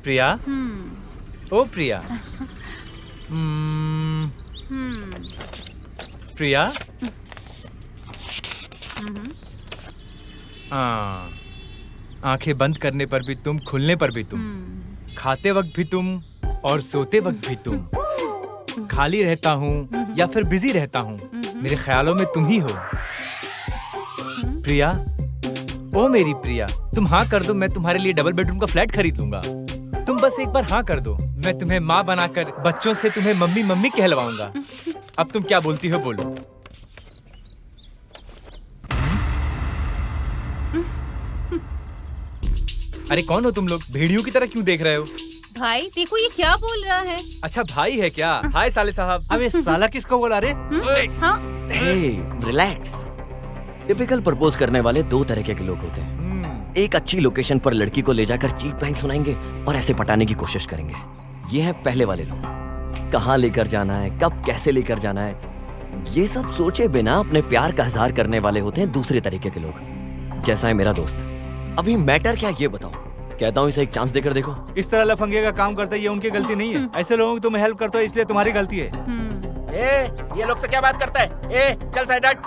प्रिया, ओ प्रिया। प्रिया, आंखें बंद करने पर भी तुम, खुलने पर भी तुम, खाते वक्त भी तुम और सोते वक्त भी तुम। खाली रहता हूँ या फिर बिजी रहता हूँ, मेरे ख्यालों में तुम ही हो। प्रिया, ओ मेरी प्रिया, तुम हाँ कर दो, मैं तुम्हारे लिए डबल बेडरूम का फ्लैट खरीद लूंगा। तुम बस एक बार हाँ कर दो, मैं तुम्हें माँ बनाकर बच्चों से तुम्हें मम्मी मम्मी कहलवाऊंगा। अब तुम क्या बोलती हो, बोलो। अरे कौन हो तुम लोग? भेड़ियों की तरह क्यों देख रहे हो? भाई देखो ये क्या बोल रहा है। अच्छा भाई है क्या? हाय साले साहब। अब ये साला किसको बोला रे? हाँ रिलैक्स। टिपिकल प्रपोज करने वाले दो तरह के लोग होते हैं। एक अच्छी लोकेशन पर लड़की को ले जाकर चीप लाइन सुनाएंगे और ऐसे पटाने की कोशिश करेंगे। ये है पहले वाले लोग। कहाँ लेकर जाना है, कब कैसे लेकर जाना है, ये सब सोचे बिना अपने प्यार का इजहार करने वाले होते हैं दूसरे तरीके के लोग, जैसा है मेरा दोस्त। अभी मैटर क्या ये बताओ। कहता हूँ इसे एक चांस देकर देखो। इस तरह लफंगे का काम करते ये उनकी गलती नहीं है। ऐसे लोगों की तुम हेल्प करते हो इसलिए तुम्हारी गलती है। ये लोग से क्या बात करता है? चल साइड हट।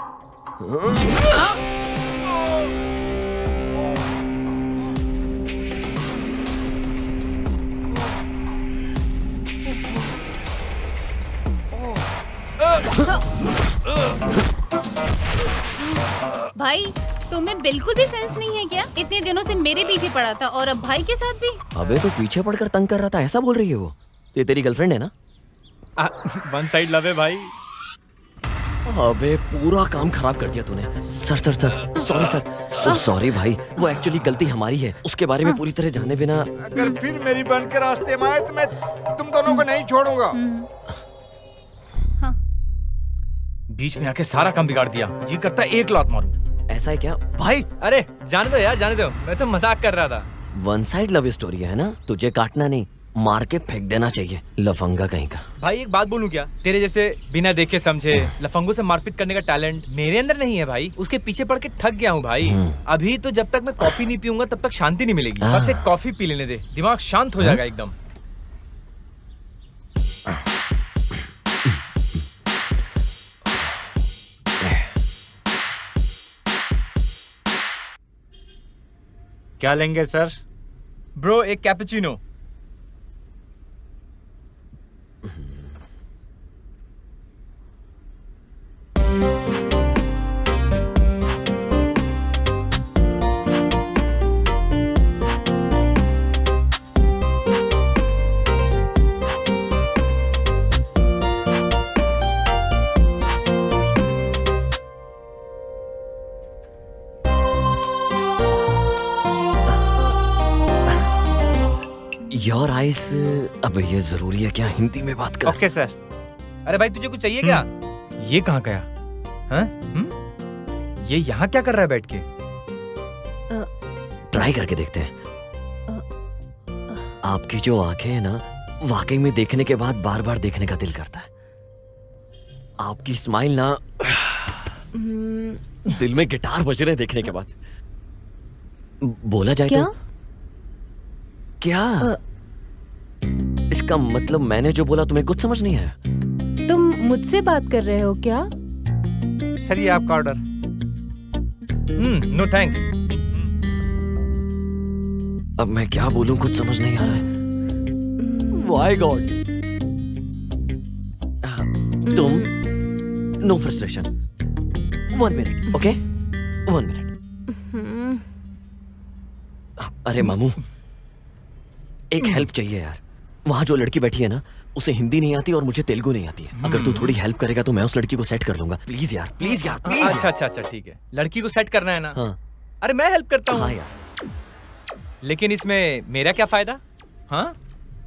भाई तुम्हें बिल्कुल भी सेंस नहीं है क्या? इतने दिनों से मेरे पीछे पड़ा था और अब भाई के साथ भी। अबे तो पीछे पड़कर तंग कर रहा था, ऐसा बोल रही है वो? ये तेरी गर्लफ्रेंड है ना? वन साइड लव है भाई। अबे पूरा काम खराब कर दिया तूने। Sir sorry sir, so sorry भाई। वो एक्चुअली गलती हमारी है, उसके बारे में पूरी तरह जाने बिना। अगर फिर मेरी बहन के रास्ते में आए तो मैं तुम दोनों को नहीं छोड़ूंगा। बीच में आके सारा काम बिगाड़ दिया। जी करता है एक लात मारूं। ऐसा है क्या भाई? अरे जाने दो यार, जाने दो, मैं तो मजाक कर रहा था। वन साइड लव स्टोरी है ना, तुझे काटना नहीं, मार के फेंक देना चाहिए, लफंगा कहीं का। भाई एक बात बोलूं क्या? तेरे जैसे बिना देखे समझे लफंगों से मारपीट करने का टैलेंट मेरे अंदर नहीं है भाई। उसके पीछे पड़ के थक गया हूँ भाई। अभी तो जब तक मैं कॉफी नहीं पीऊंगा तब तक शांति नहीं मिलेगी। बस एक कॉफी पी लेने दे, दिमाग शांत हो जाएगा एकदम। क्या लेंगे सर? ब्रो एक कैपुचिनो। Your eyes. अब ये जरूरी है क्या हिंदी में बात कर? Okay sir. अरे भाई तुझे कुछ चाहिए क्या? ये कहाँ गया? हाँ? ये यहाँ क्या कर रहा है बैठ के? ट्राई करके देखते हैं। आपकी जो आंखें हैं ना, वाकई में देखने के बाद बार बार देखने का दिल करता है। आपकी स्माइल ना, दिल में गिटार बज रहे देखने के बाद। बोला जाए क्या? तो क्या? इसका मतलब मैंने जो बोला तुम्हें कुछ समझ नहीं आया? तुम मुझसे बात कर रहे हो क्या? सर ये आपका ऑर्डर। No thanks. अब मैं क्या बोलूं, कुछ समझ नहीं आ रहा है। Why God? तुम no frustration. 1 minute, okay? 1 minute. अरे मामू, एक हेल्प चाहिए यार। वहाँ जो लड़की बैठी है ना, उसे हिंदी नहीं आती और मुझे तेलुगु नहीं आती है। अगर तू थोड़ी हेल्प करेगा तो मैं उस लड़की को सेट कर लूंगा। प्लीज यार, प्लीज यार, प्लीज। अच्छा ठीक है। लड़की को सेट करना है ना? हाँ अरे मैं हेल्प करता हूँ। हाँ यार, लेकिन इसमें मेरा क्या फायदा? हाँ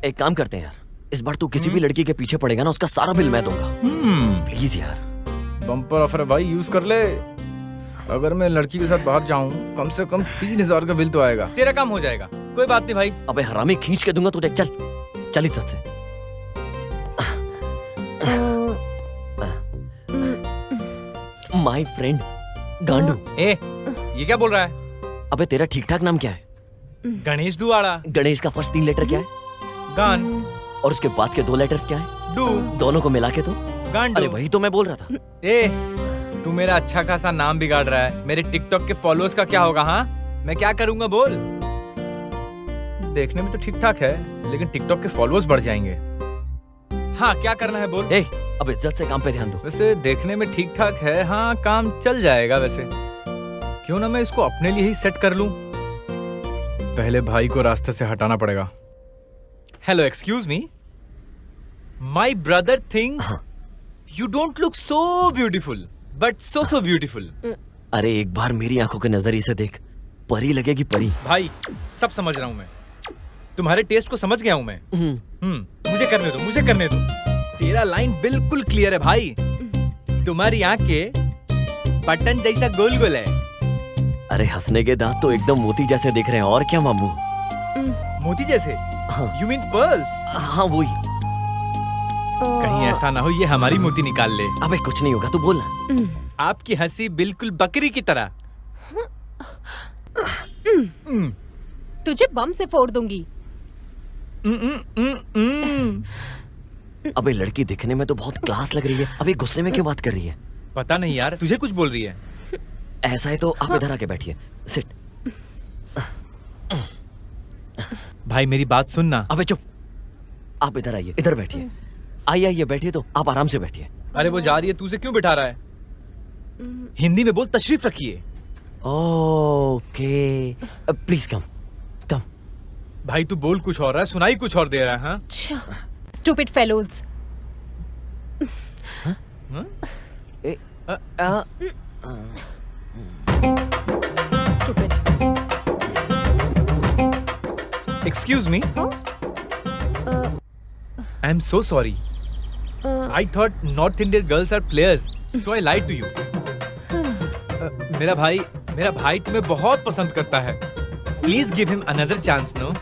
एक काम करते हैं यार, इस बार तू किसी भी लड़की के पीछे पड़ेगा ना, उसका सारा बिल मैं दूंगा। प्लीज यार। बम्पर ऑफर है भाई, यूज कर ले। अगर मैं लड़की के साथ बाहर जाऊं कम से कम 3000 का बिल तो आएगा। तेरा काम हो जाएगा, कोई बात नहीं भाई। अबे हरामी, खींच के दूंगा तुझे। चल इज्जत से। माय फ्रेंड गांडू। ये क्या बोल रहा है? अबे तेरा ठीक ठाक नाम क्या है? गणेश दुआड़ा। गणेश का फर्स्ट 3 लेटर क्या है? गान। और उसके बाद के 2 लेटर्स क्या है? डू। दोनों को मिला के तो? गांडू। अरे वही तो मैं बोल रहा था। ए, तू मेरा अच्छा खासा नाम बिगाड़ रहा है। मेरे टिकटॉक के फॉलोअर्स का क्या होगा? हाँ, मैं क्या करूंगा बोल? देखने में तो ठीक ठाक है, लेकिन टिकटॉक के फॉलोअर्स बढ़ जाएंगे। हाँ, क्या करना है बोल? ए, अब इज्जत से काम पे ध्यान दो। वैसे देखने में ठीक ठाक है, हाँ काम चल जाएगा वैसे। क्यों ना मैं इसको अपने लिए ही सेट कर लूं? पहले भाई को रास्ते से हटाना पड़ेगा। Hello, excuse me, my brother thinks you don't look so beautiful, but so beautiful. अरे एक बार मेरी आंखों के नजरिए से देख, परी लगेगी परी। भाई सब समझ रहा हूं मैं, तुम्हारे टेस्ट को समझ गया हूं मैं। मुझे करने दो, मुझे करने दो। तेरा लाइन बिल्कुल क्लियर है भाई। तुम्हारी आंखें बटन जैसा गोल गोल है। अरे हंसने के दांत तो एकदम मोती जैसे दिख रहे हैं। और क्या मामू? मोती जैसे? हाँ। You mean pearls? हाँ वही। कहीं ऐसा ना हो ये हमारी मोती निकाल ले। अबे कुछ नहीं होगा, तू बोल ना। आपकी हंसी बिल्कुल बकरी की तरह। तुझे बम से फोड़ दूंगी। अबे लड़की दिखने में तो बहुत क्लास लग रही है, अबे गुस्से में क्यों बात कर रही है? पता नहीं यार, तुझे कुछ बोल रही है। ऐसा है तो आप इधर आके बैठिए, सिट। भाई मेरी बात सुनना। अबे चुप, आप इधर आइए, इधर बैठिए। आइए आइए बैठिए, तो आप आराम से बैठिए। अरे वो जा रही है, तुझे क्यों बिठा रहा है? हिंदी में बोल, तशरीफ रखिए। ओके, प्लीज कम कम। भाई तू बोल कुछ और रहा है, सुनाई कुछ और दे रहा है। हाँ? Stupid fellows. Stupid. Excuse me, I am so sorry. I thought north Indian girls are players, so I lied to you. मेरा भाई तुम्हें बहुत पसंद करता है। Please give him another chance. No,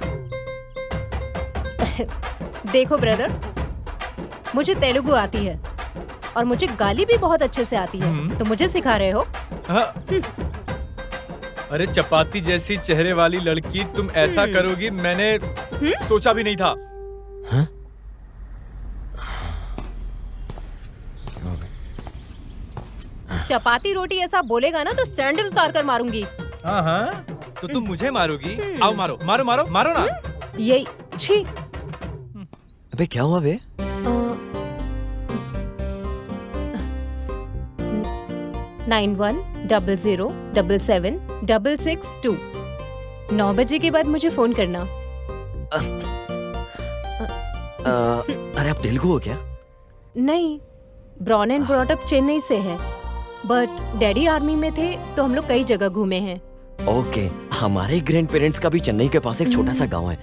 देखो ब्रदर, मुझे तेलुगु आती है और मुझे गाली भी बहुत अच्छे से आती है। तो मुझे सिखा रहे हो? हाँ। अरे चपाती जैसी चेहरे वाली लड़की, तुम ऐसा करोगी मैंने सोचा भी नहीं था। हाँ? चपाती रोटी ऐसा बोलेगा ना तो सैंडल उतार कर मारूंगी। हाँ हाँ, तो तुम मुझे मारोगी? आओ मारो मारो मारो मारो ना। यही छी। अबे क्या हुआ बे? 9100777662। 9 बजे के बाद मुझे फोन करना। अरे आप तेलुगु हो क्या? नहीं, born and brought up Chennai से है, बट डैडी आर्मी में थे तो हम लोग कई जगह घूमे हैं। ओके, हमारे ग्रैंड पेरेंट्स का भी चेन्नई के पास एक छोटा सा गांव है।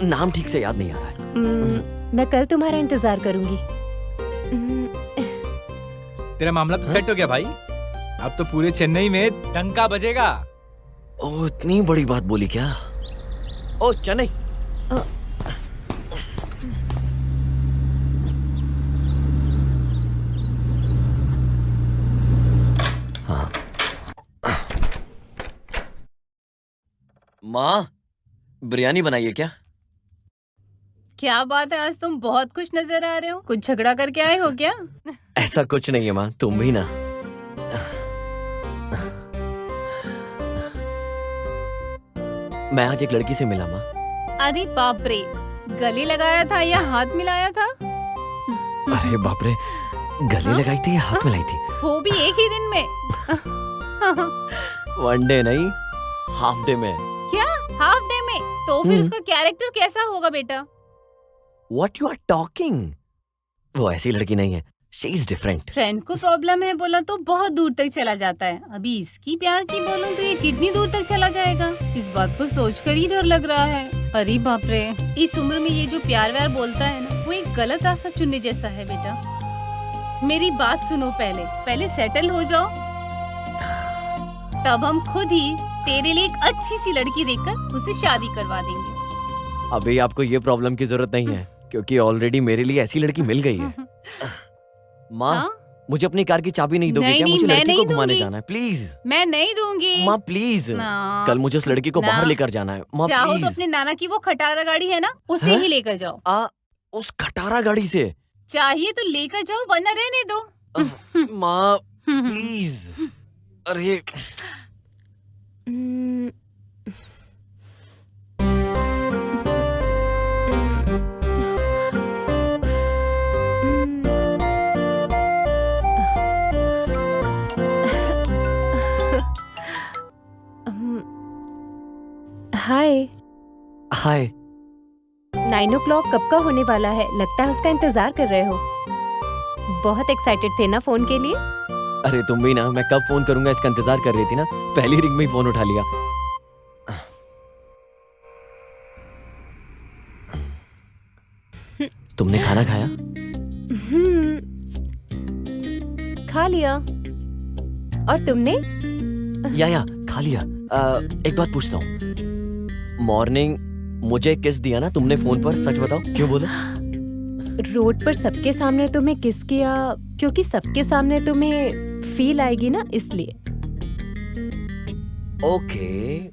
नाम ठीक से याद नहीं आ रहा है। मैं कल तुम्हारा इंतजार करूंगी। तेरा मामला तो सेट हो गया भाई। अब तो पूरे चेन्नई में डंका बजेगा। ओ इतनी बड़ी बात बोली क्या? ओ चेन्नई। हाँ माँ, बिरयानी बनाइए क्या? क्या बात है, आज तुम बहुत खुश नजर आ रहे हो। कुछ झगड़ा करके आए हो क्या? ऐसा कुछ नहीं है माँ, तुम भी ना। मैं आज एक लड़की से मिला माँ। अरे बाप रे, गले लगाया था या हाथ मिलाया था? अरे बाप रे, गले लगाई थी या हाथ मिलाई थी? वो भी एक ही दिन में? वन डे नहीं, हाफ डे में। क्या हाफ डे में? तो फिर उसका कैरेक्टर कैसा होगा बेटा? What you are talking? वो ऐसी लड़की नहीं है, she is different. फ्रेंड को प्रॉब्लम है बोला तो बहुत दूर तक चला जाता है। अभी इसकी प्यार की बोलूं तो ये कितनी दूर तक चला जाएगा? इस बात को सोचकर ही डर लग रहा है। अरे बाप रे, इस उम्र में ये जो प्यार व्यार बोलता है ना, वो एक गलत रास्ता चुनने जैसा है बेटा। मेरी बात सुनो, पहले सेटल हो जाओ, तब हम खुद ही तेरे लिए एक अच्छी सी लड़की देखकर उससे शादी करवा देंगे। अभी आपको ये प्रॉब्लम की जरूरत नहीं है, क्योंकि ऑलरेडी मेरे लिए ऐसी लड़की मिल गई है। माँ, हाँ? मुझे अपनी कार की चाबी नहीं दोगे नहीं, क्या? नहीं, मुझे मैं लड़की को नहीं घुमाने दूंगी। जाना है, प्लीज मैं नहीं दूंगी। माँ प्लीज। ना। कल मुझे उस लड़की को ना। बाहर लेकर जाना है माँ चाहो तो प्लीज। अपने नाना की वो खटारा गाड़ी है ना, उसे हाँ? ही लेकर जाओ। उस खटारा गाड़ी से चाहिए तो लेकर जाओ, वरना रहने दो। माँ प्लीज। अरे हाय। हाय। 9 o'clock कब का होने वाला है? लगता है उसका इंतजार कर रहे हो। बहुत एक्साइटेड थे ना फोन के लिए? अरे तुम भी ना, मैं कब फोन करूंगा इसका इंतजार कर रही थी ना, पहली रिंग में ही फोन उठा लिया। तुमने खाना खाया? खा लिया। और तुमने? या खा लिया। एक बात पूछता हूँ, मॉर्निंग मुझे किस दिया ना तुमने फोन पर, सच बताओ क्यों बोलो? रोड पर सबके सामने तुम्हें किस किया, क्योंकि सबके सामने तुम्हें फील आएगी ना, इसलिए। ओके,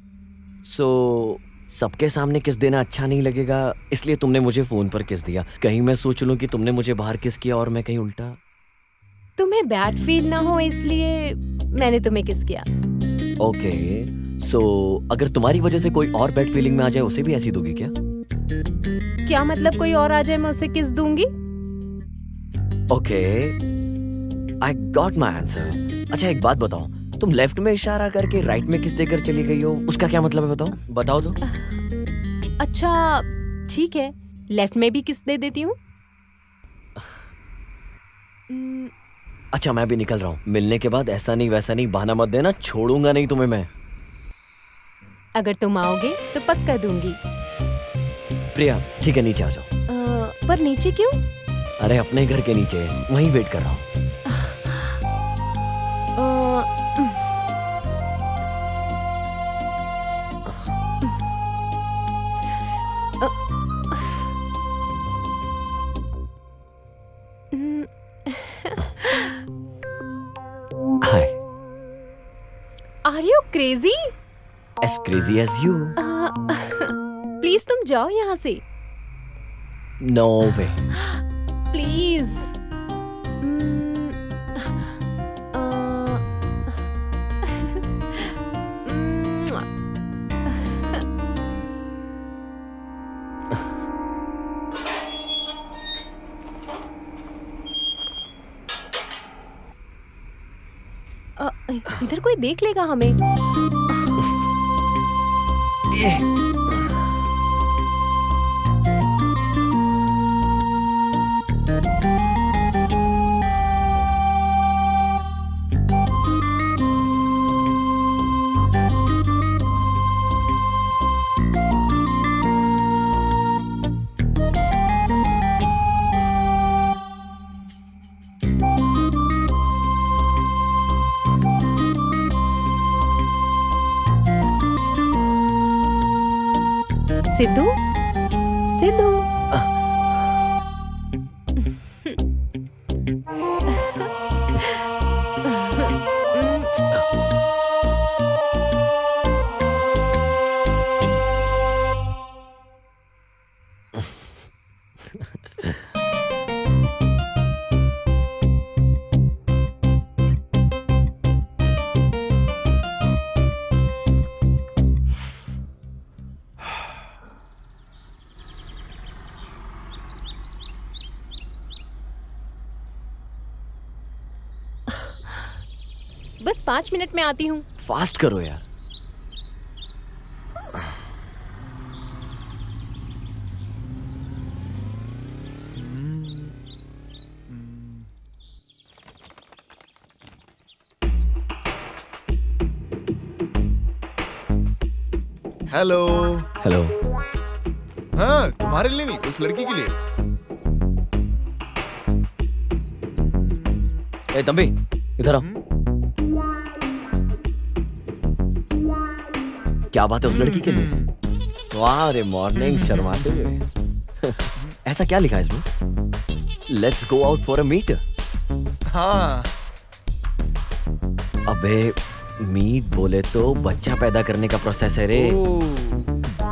सो सबके सामने किस देना अच्छा नहीं लगेगा, इसलिए तुमने मुझे फोन पर किस दिया। कहीं मैं सोच लूं कि तुमने मुझे बाहर किस किया और मैं कहीं उल्टा। तुम्हें बैड फील ना हो इसलिए मैंने तुम्हें किस किया। ओके, सो अगर तुम्हारी वजह से कोई और बैड फीलिंग में आ जाए, उसे भी ऐसी दोगी क्या? क्या मतलब कोई और आ जाए मैं उसे किस दूंगी? Okay, I got my answer. अच्छा एक बात बताओ, तुम लेफ्ट में इशारा करके राइट में किस देकर चली गई हो, उसका क्या मतलब है? बताओ तो। अच्छा ठीक है, लेफ्ट में भी किस दे देती हूँ। अच्छा मैं भी निकल रहा हूँ, मिलने के बाद ऐसा नहीं वैसा नहीं बहाना मत देना, छोड़ूंगा नहीं तुम्हें मैं। अगर तुम आओगे तो पक्का दूंगी। प्रिया ठीक है, नीचे आ जाओ। पर नीचे क्यों? अरे अपने घर के नीचे, वहीं वेट कर रहा हूँ। Hi. Are you crazy? As crazy as you. Please तुम जाओ यहाँ से। No way. प्लीज। इधर कोई देख लेगा हमें। सिद्धू, सिद्धू। बस 5 मिनट में आती हूँ। फास्ट करो यार। हेलो। हेलो। हाँ तुम्हारे लिए नहीं, उस लड़की के लिए। ए तंबी इधर आओ। क्या बात है उस लड़की के लिए? वाह रे मॉर्निंग, शर्माते हुए। ऐसा क्या लिखा है इसमें? Let's go out for a meet. हाँ अबे मीट बोले तो बच्चा पैदा करने का प्रोसेस है रे।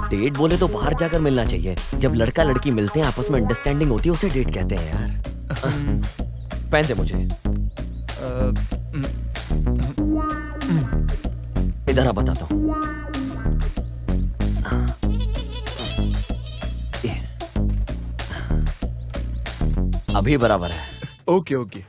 डेट बोले तो बाहर जाकर मिलना चाहिए। जब लड़का लड़की मिलते हैं आपस में अंडरस्टैंडिंग होती है उसे डेट कहते हैं यार। पहन दे मुझे। इधर आ बताता हूँ। ये। अभी बराबर है। Okay okay.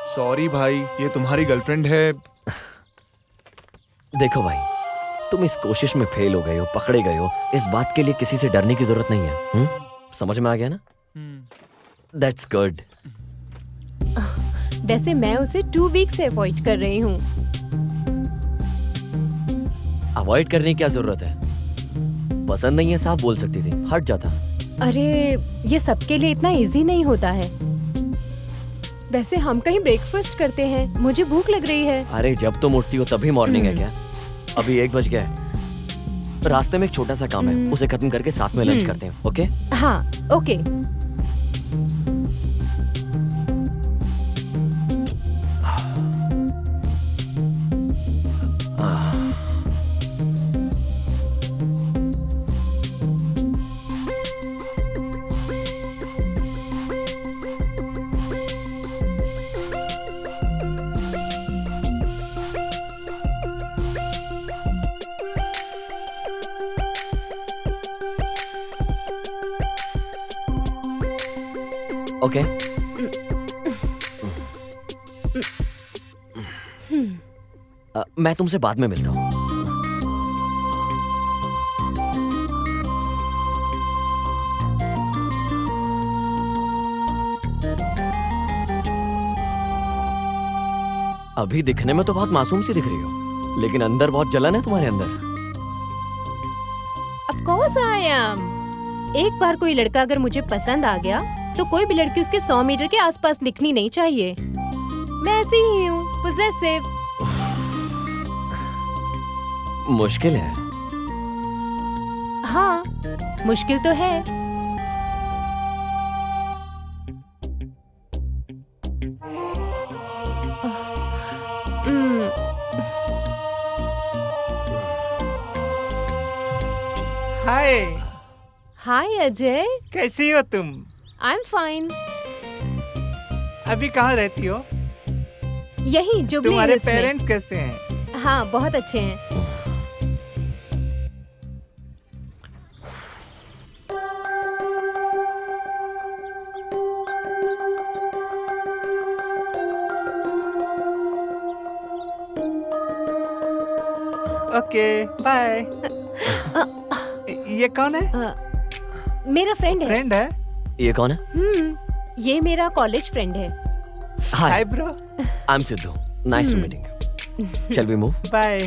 सॉरी भाई, ये तुम्हारी गर्लफ्रेंड है। देखो भाई, तुम इस कोशिश में फेल हो गए हो, पकड़े गए हो, इस बात के लिए किसी से डरने की जरूरत नहीं है। समझ में आ गया ना? That's good. वैसे मैं उसे 2 वीक से अवॉइड कर रही हूँ। अवॉइड करने की क्या जरूरत है? पसंद नहीं है साफ बोल सकती थी, हट जाता। अरे ये सबके लिए इतना इजी नहीं होता है। वैसे हम कहीं ब्रेकफास्ट करते हैं, मुझे भूख लग रही है। अरे जब तुम उठती हो तभी मॉर्निंग है क्या? अभी 1 बज गया है। रास्ते में एक छोटा सा काम है, उसे खत्म करके साथ में लंच करते हैं। ओके? हाँ ओके। ओके? मैं तुमसे बाद में मिलता हूँ। अभी दिखने में तो बहुत मासूम सी दिख रही हो, लेकिन अंदर बहुत जलन है तुम्हारे अंदर। Of course I am। एक बार कोई लड़का अगर मुझे पसंद आ गया तो कोई भी लड़की उसके 100 मीटर के आसपास दिखनी नहीं चाहिए। मैं ऐसी ही हूँ, पोजेसिव। मुश्किल है। हाँ मुश्किल तो है। हाय। हाय अजय, कैसी हो तुम? I am fine. अभी कहाँ रहती हो? यही जुबली तुम्हारे हिल्स में। पेरेंट्स कैसे हैं? हाँ बहुत अच्छे हैं। Okay bye. ये कौन है? मेरा फ्रेंड है। फ्रेंड है? ये कौन है? ये मेरा कॉलेज फ्रेंड है। Hi bro. I am Siddhu, nice to meeting. Shall we move? Bye.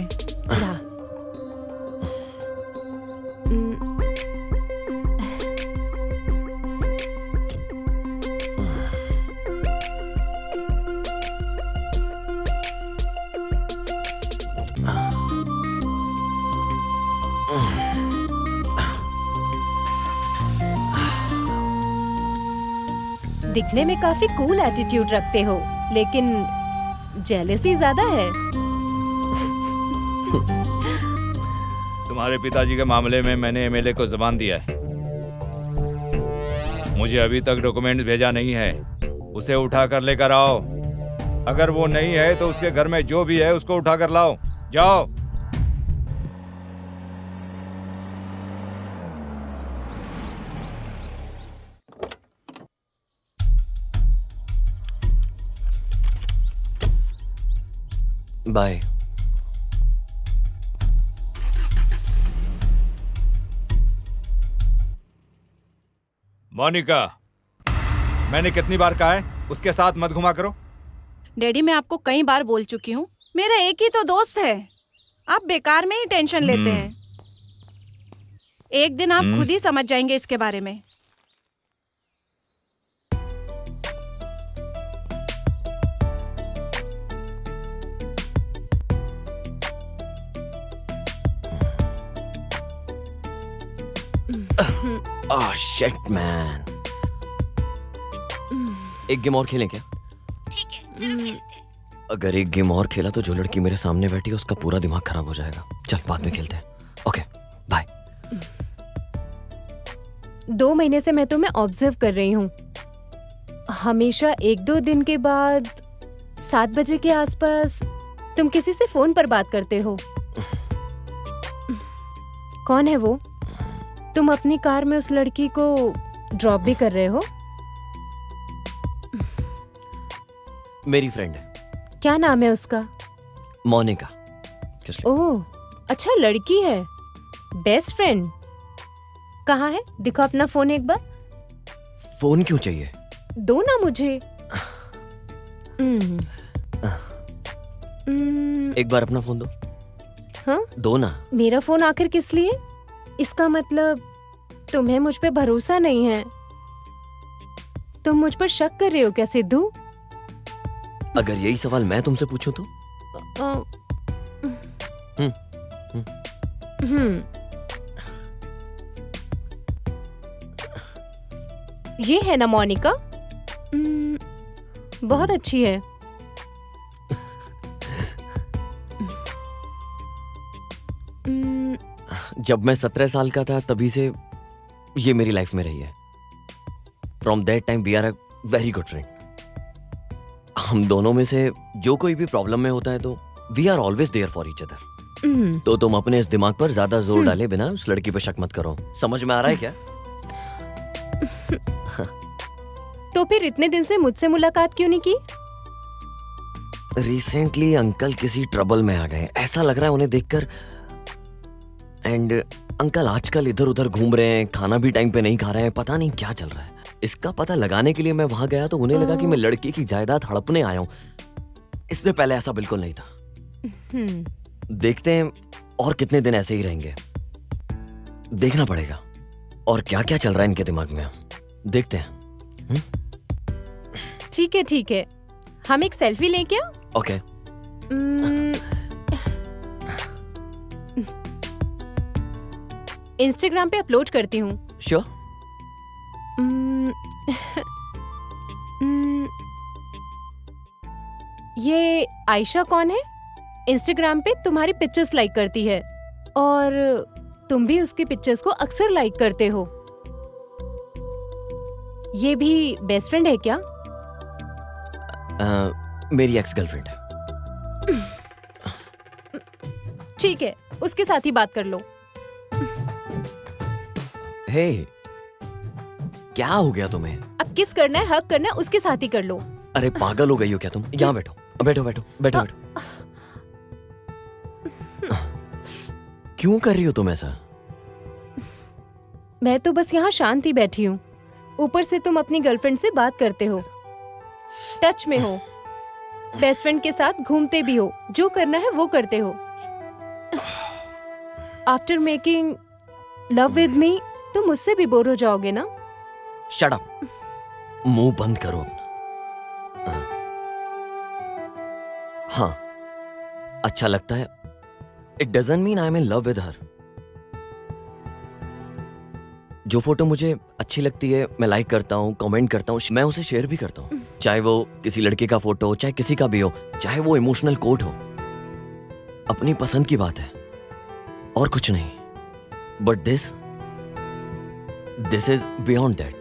हाँ। दिखने में काफी कूल एटीट्यूड रखते हो, लेकिन जेलसी ज्यादा है। तुम्हारे पिताजी के मामले में मैंने एमएलए को जबान दिया है। मुझे अभी तक डॉक्यूमेंट्स भेजा नहीं है। उसे उठा कर लेकर आओ। अगर वो नहीं है तो उसके घर में जो भी है उसको उठा कर लाओ। जाओ। बाय। मोनिका, मैंने कितनी बार कहा है उसके साथ मत घुमा करो। डैडी मैं आपको कई बार बोल चुकी हूँ, मेरा एक ही तो दोस्त है, आप बेकार में ही टेंशन लेते हैं। एक दिन आप खुद ही समझ जाएंगे इसके बारे में। Shit man. एक गेम और खेलें क्या? ठीक है, चलो खेलते हैं। अगर एक गेम और खेला तो जो लड़की मेरे सामने बैठी है उसका पूरा दिमाग खराब हो जाएगा। चल बाद में खेलते हैं। Okay bye. 2 महीने से मैं तुम्हें ऑब्जर्व कर रही हूँ। हमेशा 1-2 दिन के बाद 7 बजे के आसपास तुम किसी से फोन पर बात करते हो। कौन है वो? तुम अपनी कार में उस लड़की को ड्रॉप भी कर रहे हो? मेरी फ्रेंड है। क्या नाम है उसका? मोनिका। ओह, अच्छा लड़की है। Best friend. कहाँ है? दिखो अपना फोन एक बार। फोन क्यों चाहिए? दो ना मुझे। एक बार अपना फोन दो। हाँ? दो ना। मेरा फोन आखिर किस लिए? इसका मतलब तुम्हें मुझ पे भरोसा नहीं है। तुम मुझ पर शक कर रहे हो क्या सिद्धू? अगर यही सवाल मैं तुमसे पूछूं तो? ये है ना मोनिका? बहुत अच्छी है। जब मैं 17 साल का था तभी से ये मेरी लाइफ में रही है। From that time we are a very good friend. हम दोनों में से जो कोई भी प्रॉब्लम में होता है तो we are always there for each other. तो तुम अपने इस दिमाग पर ज्यादा जोर डाले बिना उस लड़की पे शक मत करो। समझ में आ रहा है क्या? तो फिर इतने दिन से मुझसे मुलाकात क्यों नहीं की? रिसेंटली अंकल किसी ट्रबल में आ गए, ऐसा लग रहा है उन्हें देखकर। एंड अंकल आजकल इधर उधर घूम रहे हैं, खाना भी टाइम पे नहीं खा रहे हैं, पता नहीं क्या चल रहा है। इसका पता लगाने के लिए मैं वहां गया तो उन्हें लगा कि मैं लड़की की जायदाद हड़पने आया हूँ। इससे पहले ऐसा बिल्कुल नहीं था। देखते हैं और कितने दिन ऐसे ही रहेंगे, देखना पड़ेगा और क्या क्या चल रहा है इनके दिमाग में। देखते हैं। ठीक है, हम एक सेल्फी लें क्या? ओके। इंस्टाग्राम पे अपलोड करती हूँ। श्योर। ये आयशा कौन है? इंस्टाग्राम पे तुम्हारी पिक्चर्स लाइक करती है और तुम भी उसकी पिक्चर्स को अक्सर लाइक करते हो। ये भी बेस्ट फ्रेंड है क्या? मेरी एक्स गर्लफ्रेंड है। ठीक है, उसके साथ ही बात कर लो। हे, क्या हो गया तुम्हें? अब किस करना है, हक करना है, उसके साथ ही कर लो। अरे पागल हो गई हो क्या तुम? यहाँ बैठो बैठो बैठो बैठो बैठो। क्यों कर रही हो तुम ऐसा? मैं तो बस यहाँ शांत ही बैठी हूँ। ऊपर से तुम अपनी गर्लफ्रेंड से बात करते हो, टच में हो, बेस्ट फ्रेंड के साथ घूमते भी हो, जो करना है वो करते हो। After making love with me तुम मुझसे भी बोर हो जाओगे ना? शट अप, मुंह बंद करो अपना। हाँ, अच्छा लगता है। It doesn't mean I am in love with her. जो फोटो मुझे अच्छी लगती है मैं लाइक करता हूँ, कमेंट करता हूँ, मैं उसे शेयर भी करता हूँ। चाहे वो किसी लड़के का फोटो हो, चाहे किसी का भी हो, चाहे वो इमोशनल कोट हो। अपनी पसंद की बात है और कुछ नहीं। But this is beyond that.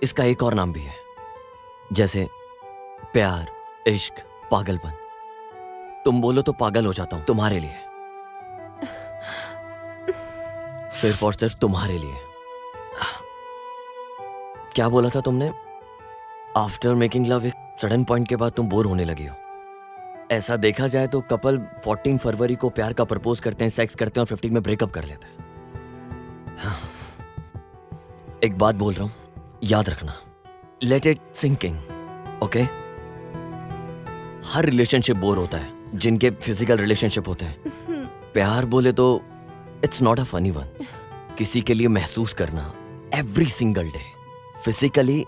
इसका एक और नाम भी है, जैसे प्यार, इश्क, पागलपन। तुम बोलो तो पागल हो जाता हूं तुम्हारे लिए, सिर्फ और सिर्फ तुम्हारे लिए। क्या बोला था तुमने? आफ्टर मेकिंग लव एक सडन पॉइंट के बाद तुम बोर होने लगी हो। ऐसा देखा जाए तो कपल 14 फरवरी को प्यार का प्रपोज करते हैं, सेक्स करते हैं और 15 में ब्रेकअप कर लेते हैं। एक बात बोल रहा हूं, याद रखना। Let it sink in, okay? हर रिलेशनशिप बोर होता है, जिनके फिजिकल रिलेशनशिप होते हैं। प्यार बोले तो it's not a funny one, किसी के लिए महसूस करना every single day, physically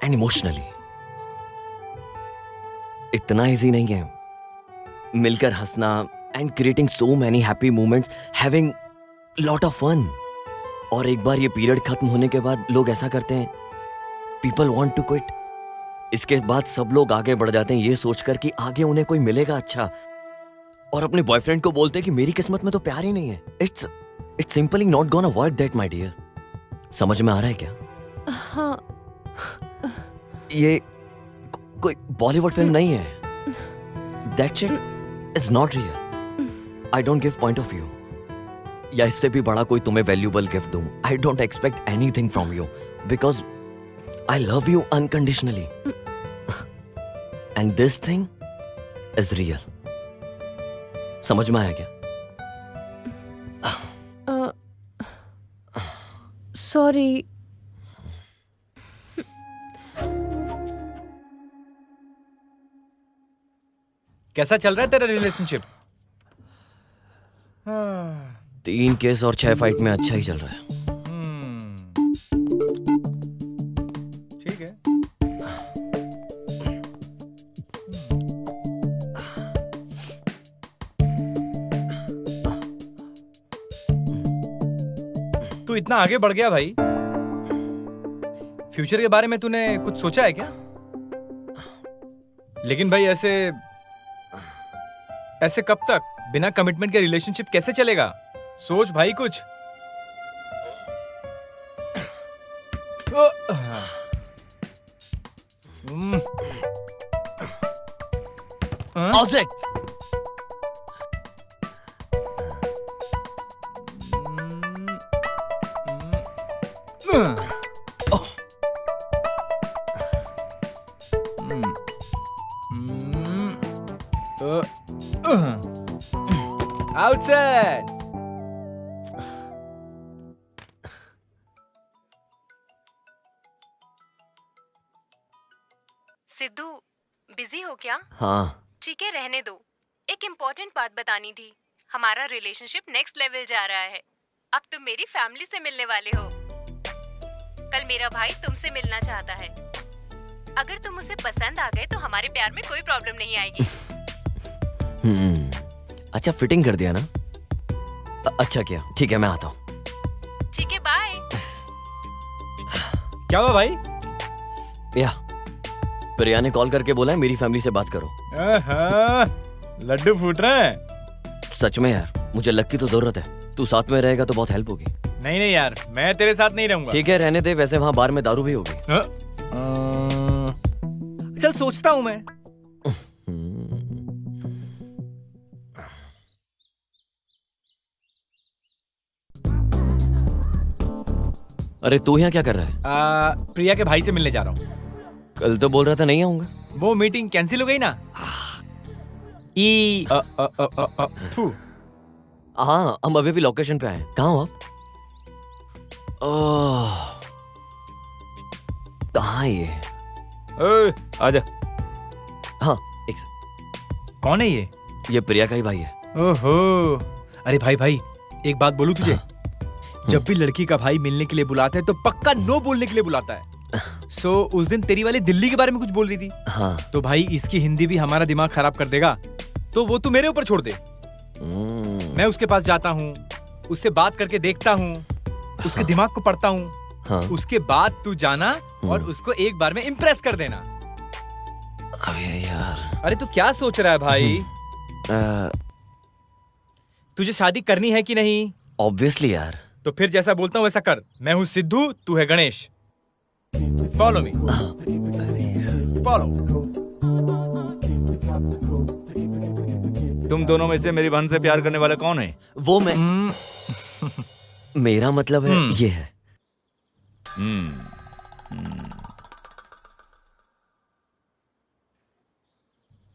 and emotionally, इतना इजी नहीं है। मिलकर हंसना and creating so many happy moments, having lot of fun. और एक बार ये पीरियड खत्म होने के बाद लोग ऐसा करते हैं, पीपल वांट टू क्विट। इसके बाद सब लोग आगे बढ़ जाते हैं ये सोचकर कि आगे उन्हें कोई मिलेगा अच्छा, और अपने बॉयफ्रेंड को बोलते हैं कि मेरी किस्मत में तो प्यार ही नहीं है। It's simply not gonna work that my dear. समझ में आ रहा है क्या? हाँ। ये कोई बॉलीवुड फिल्म नहीं है। That shit is not real. I don't give point of view, या इससे भी बड़ा कोई तुम्हें वैल्यूबल गिफ्ट दूं। I don't expect anything from you because I love you unconditionally, and this thing is real. समझ में आया क्या? सॉरी। कैसा चल रहा है तेरा रिलेशनशिप? 3 केस और 6 फाइट में अच्छा ही चल रहा है। ठीक है। तू इतना आगे बढ़ गया भाई, फ्यूचर के बारे में तूने कुछ सोचा है क्या? लेकिन भाई ऐसे कब तक? बिना कमिटमेंट के रिलेशनशिप कैसे चलेगा? सोच भाई कुछ। Object outside. सिद्धू, बिजी हो क्या? हाँ। ठीक है, रहने दो। एक इम्पोर्टेंट बात बतानी थी। हमारा रिलेशनशिप नेक्स्ट लेवल जा रहा है। अब तुम मेरी फैमिली से मिलने वाले हो। कल मेरा भाई तुमसे मिलना चाहता है। अगर तुम उसे पसंद आ गए तो हमारे प्यार में कोई प्रॉब्लम नहीं आएगी। अच्छा, फिटिंग कर दिया ना? अच्छा किया। ठीक है, मैं आता हूँ। ठीक है, बाय। क्या हुआ भाई? या प्रिया ने कॉल करके बोला है मेरी फैमिली से बात करो। लड्डू फूट रहे हैं। सच में यार, मुझे लक की तो जरूरत है। तू साथ में रहेगा तो बहुत हेल्प होगी। नहीं नहीं यार, मैं तेरे साथ नहीं रहूंगा। ठीक है, रहने दे। वैसे वहाँ बार में दारू भी होगी। चल, सोचता हूँ मैं। अरे तू यहाँ क्या कर रहा है? प्रिया के भाई से मिलने जा रहा हूँ। कल तो बोल रहा था नहीं आऊंगा। वो मीटिंग कैंसिल हो गई ना। थू। हाँ, हम अभी भी लोकेशन पे आए हैं। कहाँ हो आप? कहाँ है ये? आजा। हाँ, कौन है ये? ये प्रिया का ही भाई है। ओहो, अरे भाई एक बात बोलूं तुझे? जब भी लड़की का भाई मिलने के लिए बुलाता है तो पक्का नो बोलने के लिए बुलाता है। उस दिन तेरी वाली दिल्ली के बारे में कुछ बोल रही थी। हाँ। तो भाई इसकी हिंदी भी हमारा दिमाग खराब कर देगा, तो वो तू मेरे ऊपर छोड़ दे। मैं उसके पास जाता हूँ, उससे बात करके देखता हूँ, उसके दिमाग को पढ़ता हूँ। हाँ। उसके बाद तू जाना और उसको एक बार में इम्प्रेस कर देना। अबे यार। अरे तू क्या सोच रहा है भाई? तुझे शादी करनी है कि नहीं? ऑब्वियसली यार। तो फिर जैसा बोलता हूँ वैसा कर। मैं हूँ सिद्धू, तू है गणेश। Follow me. फॉलो। तुम दोनों में से मेरी बहन से प्यार करने वाला कौन है? वो मैं। मेरा मतलब है ये है।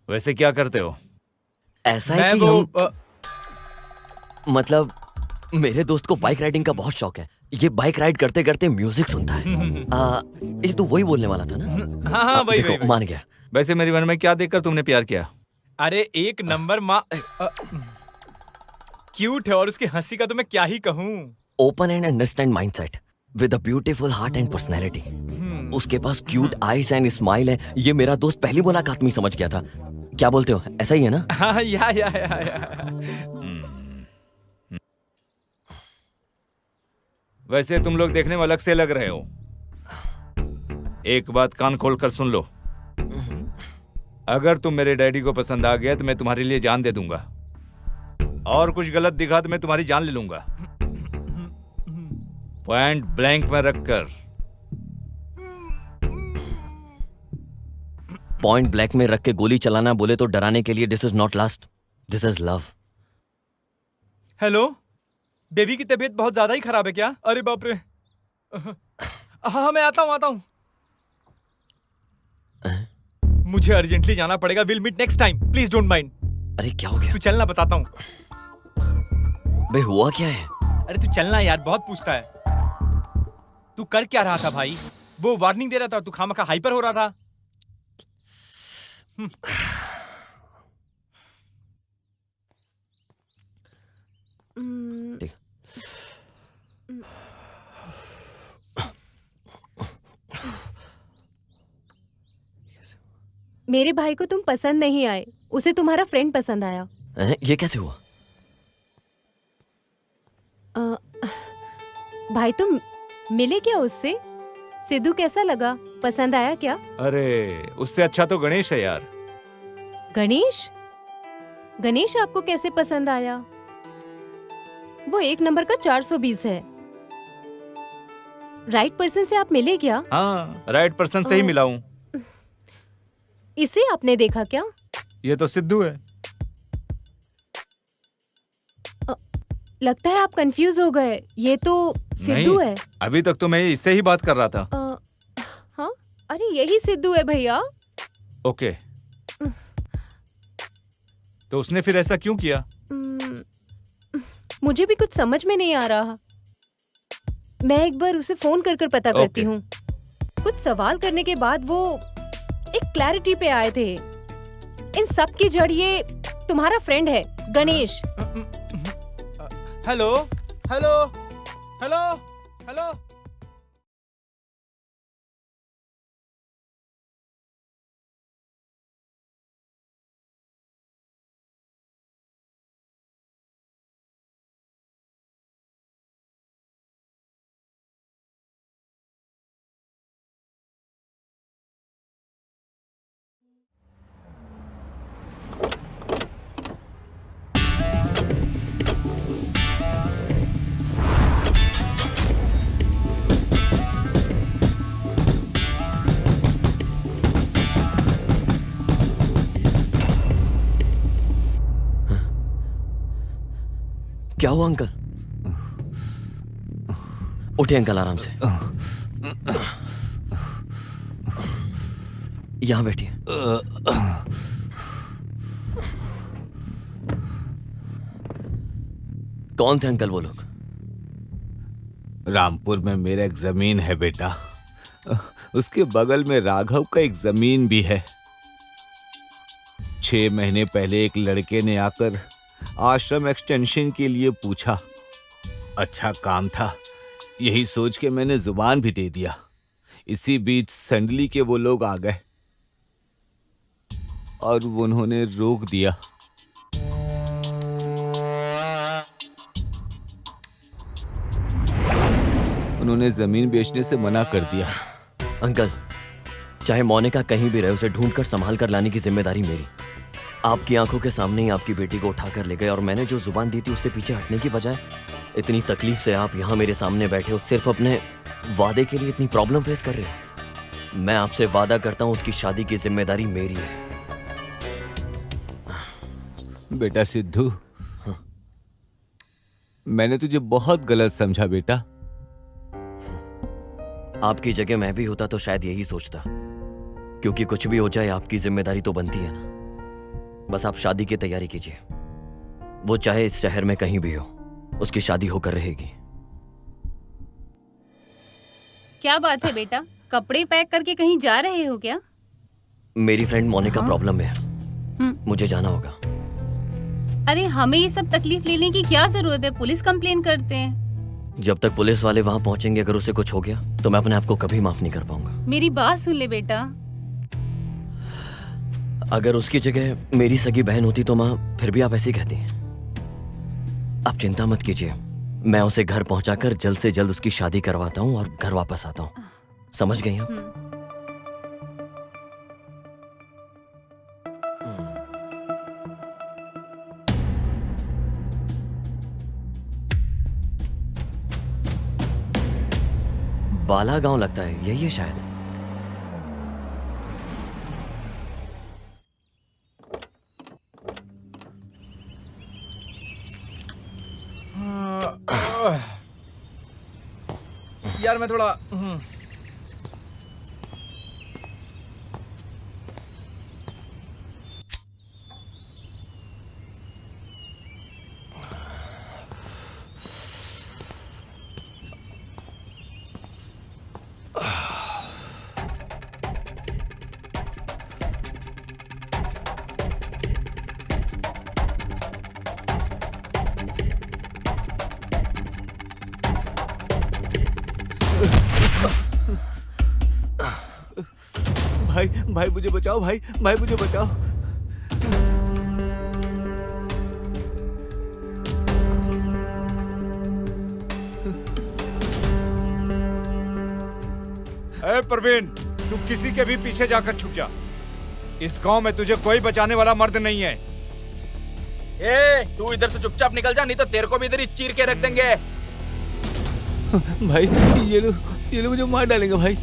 वैसे क्या करते हो? ऐसा है कि मतलब मेरे दोस्त को बाइक राइडिंग का बहुत शौक है। ये बाइक राइड करते करते म्यूजिक सुनता है। ये तो वही बोलने वाला था ना? हाँ वही, देखो, वही। मान गया। वैसे मेरी बहन में क्या देखकर तुमने प्यार किया? अरे एक नंबर माँ क्यूट है, और उसकी हंसी का तो मैं क्या ही कहूँ। Open and understand mindset with a beautiful heart and personality. उसके पास क्यूट आईज एंड स्माइल है। ये मेरा दोस्त पहली मुलाकात में ही समझ गया था। क्या बोलते हो, ऐसा ही है ना? हाँ, या। वैसे तुम लोग देखने में अलग से लग रहे हो। एक बात कान खोलकर सुन लो, अगर तुम मेरे डैडी को पसंद आ गया तो मैं तुम्हारे लिए जान दे दूंगा, और कुछ गलत दिखा तो मैं तुम्हारी जान ले लूंगा, पॉइंट ब्लैंक में रखकर। पॉइंट ब्लैक में रख के गोली चलाना बोले तो डराने के लिए। This is not last, this is love. Hello, baby की तबीयत बहुत ज्यादा ही खराब है क्या? अरे बाप रे। हाँ, मैं आता हूँ। मुझे अर्जेंटली जाना पड़ेगा। Will meet next time, please don't mind. अरे क्या हो गया? तू चलना, बताता हूँ। बे हुआ क्या है? अरे तू चलना यार, बहुत पूछता है। तू कर क्या रहा था भाई? वो वार्निंग दे रहा था, तू खामखा हाइपर हो रहा था। ठीक। मेरे भाई को तुम पसंद नहीं आए, उसे तुम्हारा फ्रेंड पसंद आया। ये कैसे हुआ? भाई तुम मिले क्या उससे? सिद्धू कैसा लगा? पसंद आया क्या? अरे उससे अच्छा तो गणेश है यार। गणेश? गणेश आपको कैसे पसंद आया? वो 1 नंबर का 420 है। राइट पर्सन से आप मिले क्या? हाँ, राइट पर्सन से ही मिला हूँ। इसे आपने देखा क्या? ये तो सिद्धू है। लगता है आप कंफ्यूज हो गए। ये तो सिद्धू है। अभी तक तो मैं इससे ही बात कर रहा था। हाँ, अरे यही सिद्धू है भैया। ओके, तो उसने फिर ऐसा क्यों किया? मुझे भी कुछ समझ में नहीं आ रहा। मैं एक बार उसे फोन कर पता करती हूँ। कुछ सवाल करने के बाद वो एक क्लैरिटी पे आए थे। इन सब की जड़ ये तुम्हारा फ्रेंड है Ganesh. Hello hello hello hello. क्या हुआ अंकल? उठे अंकल, आराम से यहां बैठिए। कौन थे अंकल वो लोग? रामपुर में मेरा एक जमीन है बेटा, उसके बगल में राघव का एक जमीन भी है। 6 महीने पहले एक लड़के ने आकर आश्रम एक्सटेंशन के लिए पूछा। अच्छा काम था, यही सोच के मैंने जुबान भी दे दिया। इसी बीच संडली के वो लोग आ गए और उन्होंने रोक दिया। उन्होंने जमीन बेचने से मना कर दिया। अंकल, चाहे मोनिका कहीं भी रहे, उसे ढूंढकर संभाल कर लाने की जिम्मेदारी मेरी। आपकी आंखों के सामने ही आपकी बेटी को उठाकर ले गए और मैंने जो जुबान दी थी उससे पीछे हटने की बजाय इतनी तकलीफ से आप यहाँ मेरे सामने बैठे हो, सिर्फ अपने वादे के लिए इतनी प्रॉब्लम फेस कर रहे हो। मैं आपसे वादा करता हूँ उसकी शादी की जिम्मेदारी मेरी है। बेटा सिद्धू, मैंने तुझे बहुत गलत समझा बेटा। आपकी जगह मैं भी होता तो शायद यही सोचता, क्योंकि कुछ भी हो जाए आपकी जिम्मेदारी तो बनती है ना। बस आप शादी की तैयारी कीजिए, वो चाहे इस शहर में कहीं भी हो, उसकी शादी होकर रहेगी। क्या बात है बेटा, कपड़े पैक करके कहीं जा रहे हो क्या? मेरी फ्रेंड मोनिका प्रॉब्लम में है, मुझे जाना होगा। अरे हमें ये सब तकलीफ लेने की क्या जरूरत है, पुलिस कंप्लेन करते हैं। जब तक पुलिस वाले वहां पहुंचेंगे, अगर उसे कुछ हो गया तो मैं अपने आप को कभी माफ नहीं कर पाऊंगा। मेरी बात सुन ले बेटा। अगर उसकी जगह मेरी सगी बहन होती तो माँ फिर भी आप ऐसे ही कहती हैं। आप चिंता मत कीजिए, मैं उसे घर पहुंचाकर जल्द से जल्द उसकी शादी करवाता हूँ और घर वापस आता हूँ। समझ गई आप? बाला गांव लगता है, यही है शायद। यार मैं थोड़ा भाई भाई मुझे बचाओ, भाई भाई मुझे बचाओ। ए प्रवीण, तू किसी के भी पीछे जाकर छुप जा। इस गांव में तुझे कोई बचाने वाला मर्द नहीं है। ए, तू इधर से चुपचाप निकल जा, नहीं तो तेरे को भी इधर ही चीर के रख देंगे। भाई ये लोग मुझे मार डालेंगे भाई।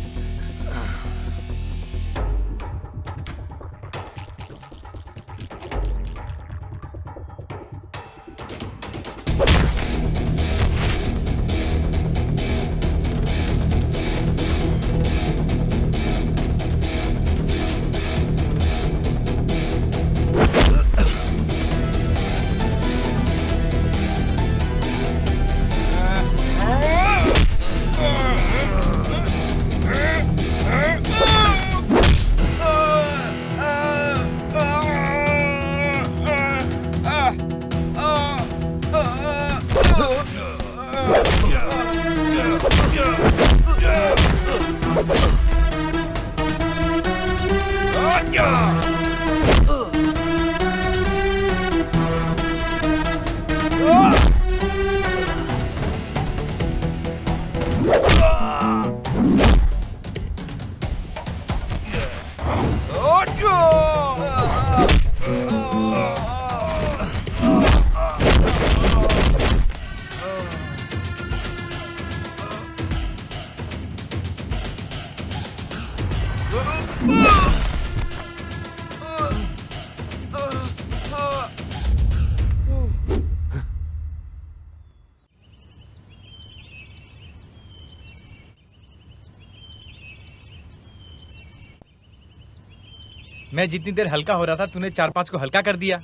मैं जितनी देर हल्का हो रहा था तूने 4-5 को हल्का कर दिया।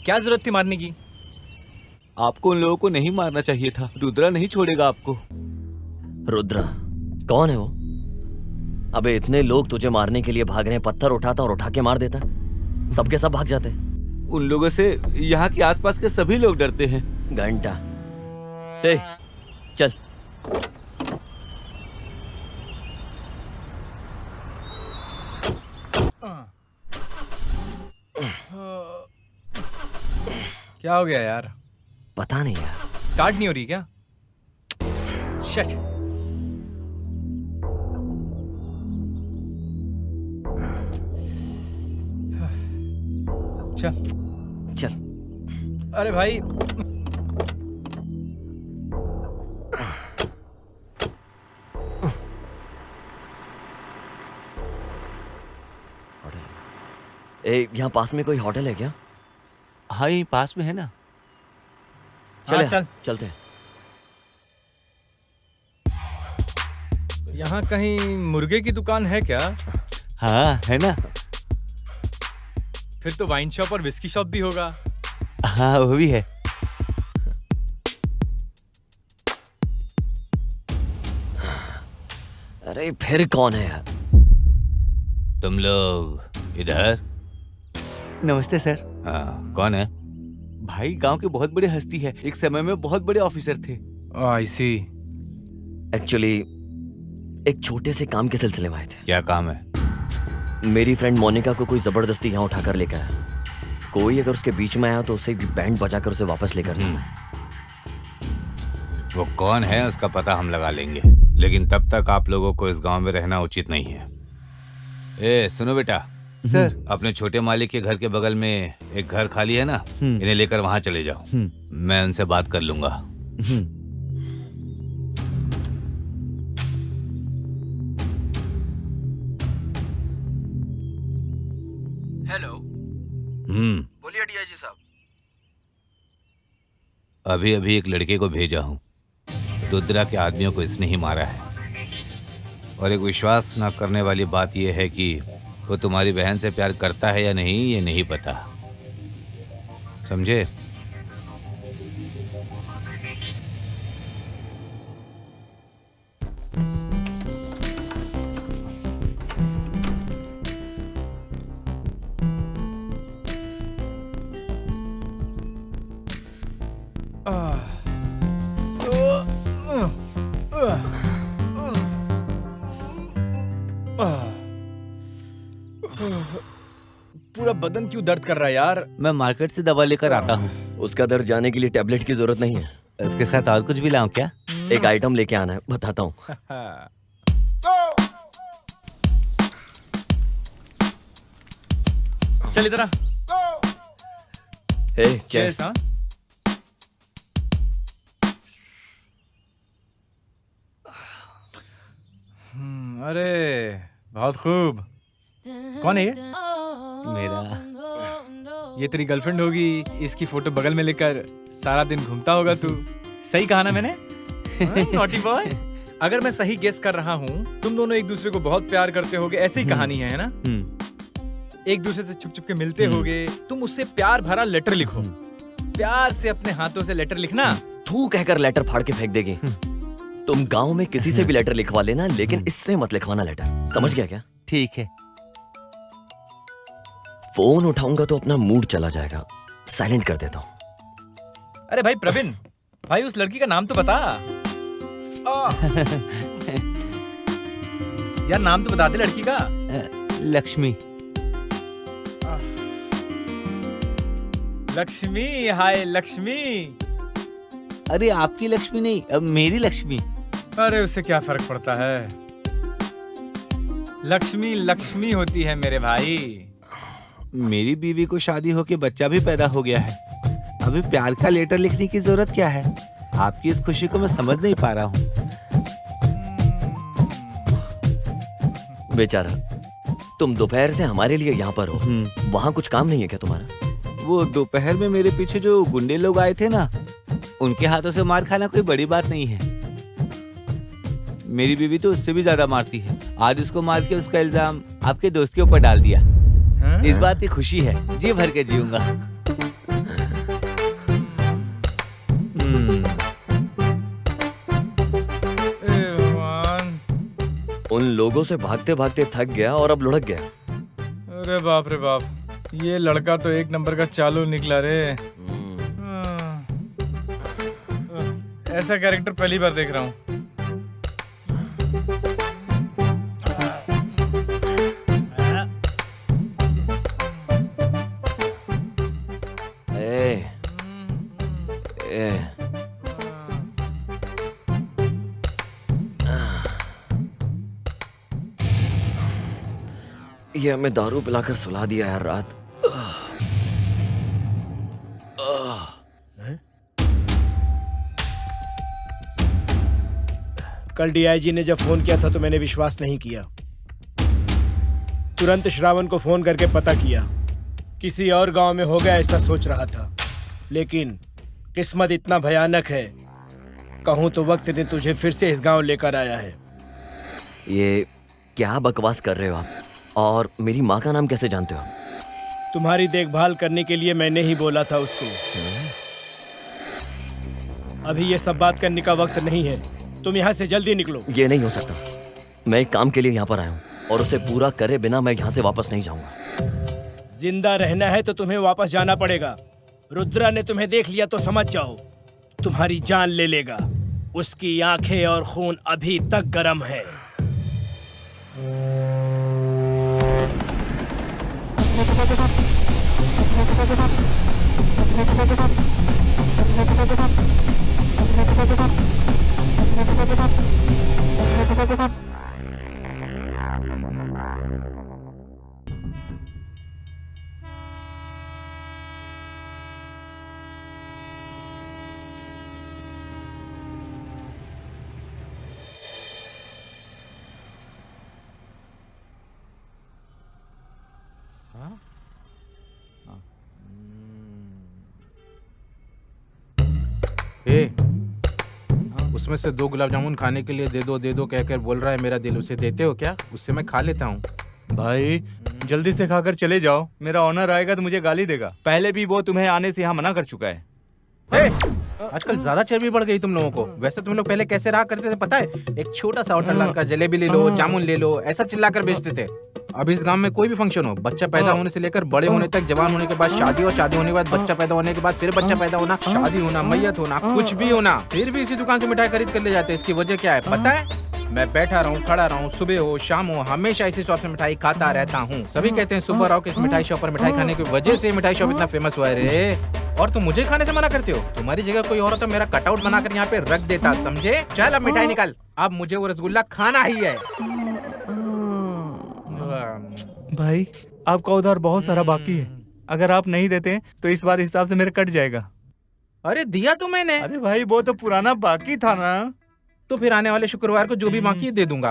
क्या जरूरत थी मारने की? आपको उन लोगों को नहीं मारना चाहिए था। रुद्रा नहीं छोड़ेगा आपको। रुद्रा कौन है वो? अबे इतने लोग तुझे मारने के लिए भाग रहे हैं, पत्थर उठाता और उठा के मार देता। सबके सब भाग जाते। उन लोगों से यहाँ के आसपास के सभी लोग डरते हैं। घंटा ए, चल। क्या हो गया यार? पता नहीं यार, स्टार्ट नहीं हो रही क्या? शिट। चल चल। अरे भाई ए, यहाँ पास में कोई होटल है क्या? हाँ यहीं पास में है ना। चल चल चलते हैं। यहाँ कहीं मुर्गे की दुकान है क्या? हाँ है ना। फिर तो वाइन शॉप और विस्की शॉप भी होगा। हाँ वो भी है। अरे फिर कौन है यार? तुम लोग इधर। नमस्ते सर। हाँ कौन है? भाई गांव के बहुत बड़े हस्ती है, एक समय में बहुत बड़े ऑफिसर थे। आई सी। एक्चुअली एक छोटे से काम के सिलसिले में आए थे। क्या काम है? मेरी फ्रेंड मोनिका को कोई जबरदस्ती यहाँ उठाकर लेकर आया। कोई अगर उसके बीच में आया तो उसे बैंड बजाकर उसे वापस लेकर जाना। वो कौन है उसका पता हम लगा लेंगे, लेकिन तब तक आप लोगों को इस गांव में रहना उचित नहीं है। ए सुनो बेटा, सर अपने छोटे मालिक के घर के बगल में एक घर खाली है ना, इन्हें लेकर वहां चले जाओ। मैं उनसे बात कर लूंगा। हेलो, बोलिए डीआईजी साहब। अभी अभी एक लड़के को भेजा हूँ। रुद्रा के आदमियों को इसने ही मारा है। और एक विश्वास न करने वाली बात यह है कि वो तुम्हारी बहन से प्यार करता है या नहीं ये नहीं पता, समझे? पूरा बदन क्यों दर्द कर रहा है यार? मैं मार्केट से दवा लेकर आता हूँ। उसका दर्द जाने के लिए टैबलेट की जरूरत नहीं है। इसके साथ और कुछ भी लाऊं क्या? एक आइटम लेके आना है, बताता हूँ। चल इधर आ। चेस। हाँ? अरे बहुत खूब। कौन है ये? मेरा ये तेरी गर्लफ्रेंड होगी। इसकी फोटो बगल में लेकर सारा दिन घूमता होगा तू। सही कहा ना मैंने? Naughty boy. अगर मैं सही गेस कर रहा हूँ, तुम दोनों एक दूसरे को बहुत प्यार करते होगे, ऐसी ही कहानी है ना? एक दूसरे से छुप छुप के मिलते होगे। तुम उससे प्यार भरा लेटर लिखो। प्यार से अपने हाथों से लेटर लिखना। तू कहकर लेटर फाड़ के फेंक देगी। तुम गांव में किसी से भी लेटर लिखवा लेना, लेकिन इससे मत लिखवाना लेटर। समझ गया क्या? ठीक है। फोन उठाऊंगा तो अपना मूड चला जाएगा। साइलेंट कर देता हूँ। अरे भाई प्रवीण, भाई उस लड़की का नाम तो बता। यार नाम तो बता दे लड़की का। लक्ष्मी। लक्ष्मी। हाय लक्ष्मी। अरे आपकी लक्ष्मी नहीं, अब मेरी लक्ष्मी। अरे उससे क्या फर्क पड़ता है? लक्ष्मी लक्ष्मी होती है मेरे भाई। मेरी बीवी को शादी होके बच्चा भी पैदा हो गया है। अभी प्यार का लेटर लिखने की जरूरत क्या है? आपकी इस खुशी को मैं समझ नहीं पा रहा हूँ। बेचारा, तुम दोपहर से हमारे लिए यहाँ पर हो। वहाँ कुछ काम नहीं है क्या तुम्हारा? वो दोपहर में मेरे पीछे जो गुंडे लोग आए थे ना, उनके हाथों से मार खाना कोई बड़ी बात नहीं है। मेरी बीवी तो उससे भी ज्यादा मारती है। आज उसको मार के उसका इल्जाम आपके दोस्त के ऊपर डाल दिया। इस बात की खुशी है, जी भर के जीऊंगा। उन लोगों से भागते भागते थक गया और अब लुढ़क गया। अरे बाप रे बाप, ये लड़का तो एक नंबर का चालू निकला रे। ऐसा कैरेक्टर पहली बार देख रहा हूँ। ये हमें दारू पिलाकर सुला दिया यार रात। कल डीआईजी ने जब फोन किया था तो मैंने विश्वास नहीं किया। तुरंत श्रावण को फोन करके पता किया। किसी और गांव में हो गया ऐसा सोच रहा था, लेकिन किस्मत इतना भयानक है, कहूँ तो वक्त ने तुझे फिर से इस गांव लेकर आया है। ये क्या बकवास कर रहे हो आप? और मेरी माँ का नाम कैसे जानते हो? तुम्हारी देखभाल करने के लिए मैंने ही बोला था उसको। अभी ये सब बात करने का वक्त नहीं है, तुम यहाँ से जल्दी निकलो। ये नहीं हो सकता। मैं एक काम के लिए यहाँ पर आया हूँ और उसे पूरा करे बिना मैं यहाँ से वापस नहीं जाऊंगा। जिंदा रहना है तो तुम्हें वापस जाना पड़ेगा। रुद्रा ने तुम्हें देख लिया तो समझ जाओ, तुम्हारी जान ले लेगा। उसकी आंखें और खून अभी तक गर्म है। उसमें से 2 गुलाब जामुन खाने के लिए दे दो कहकर बोल रहा है मेरा दिल। उसे देते हो क्या? उससे मैं खा लेता हूँ। भाई जल्दी से खाकर चले जाओ, मेरा ऑनर आएगा तो मुझे गाली देगा। पहले भी वो तुम्हें आने से यहाँ मना कर चुका है। आजकल ज्यादा चर्बी बढ़ गई तुम लोगों को। वैसे तुम लोग पहले कैसे रहा करते थे पता है? एक छोटा सा होटल लाकर जलेबी ले लो, जामुन ले लो, ऐसा चिल्लाकर बेचते थे। अब इस गांव में कोई भी फंक्शन हो, बच्चा पैदा होने से लेकर बड़े होने तक, जवान होने के बाद शादी, और शादी होने के बाद बच्चा पैदा होने के बाद फिर बच्चा पैदा होना, शादी होना, मैयत होना, कुछ भी होना, फिर भी इसी दुकान से मिठाई खरीद कर ले जाते हैं। इसकी वजह क्या है पता है? मैं बैठा रहूं, खड़ा रहूं, सुबह हो शाम हो, हमेशा इसी शॉप से मिठाई खाता रहता हूँ। सभी कहते हैं सुबह रहो कि इस मिठाई शॉप पर मिठाई खाने की वजह से मिठाई शॉप इतना फेमस हुआ है रे। और तुम मुझे खाने से मना करते हो? तुम्हारी जगह कोई और तो मेरा कटआउट बनाकर यहाँ पे रख देता, समझे? चल अब मिठाई निकाल, अब मुझे वो रसगुल्ला खाना ही है। भाई आपका उधार बहुत सारा बाकी है, अगर आप नहीं देते तो इस बार हिसाब से मेरा कट जाएगा। अरे दिया तो मैंने। अरे भाई वो तो पुराना बाकी था ना। तो फिर आने वाले शुक्रवार को जो भी बाकी है दे दूंगा।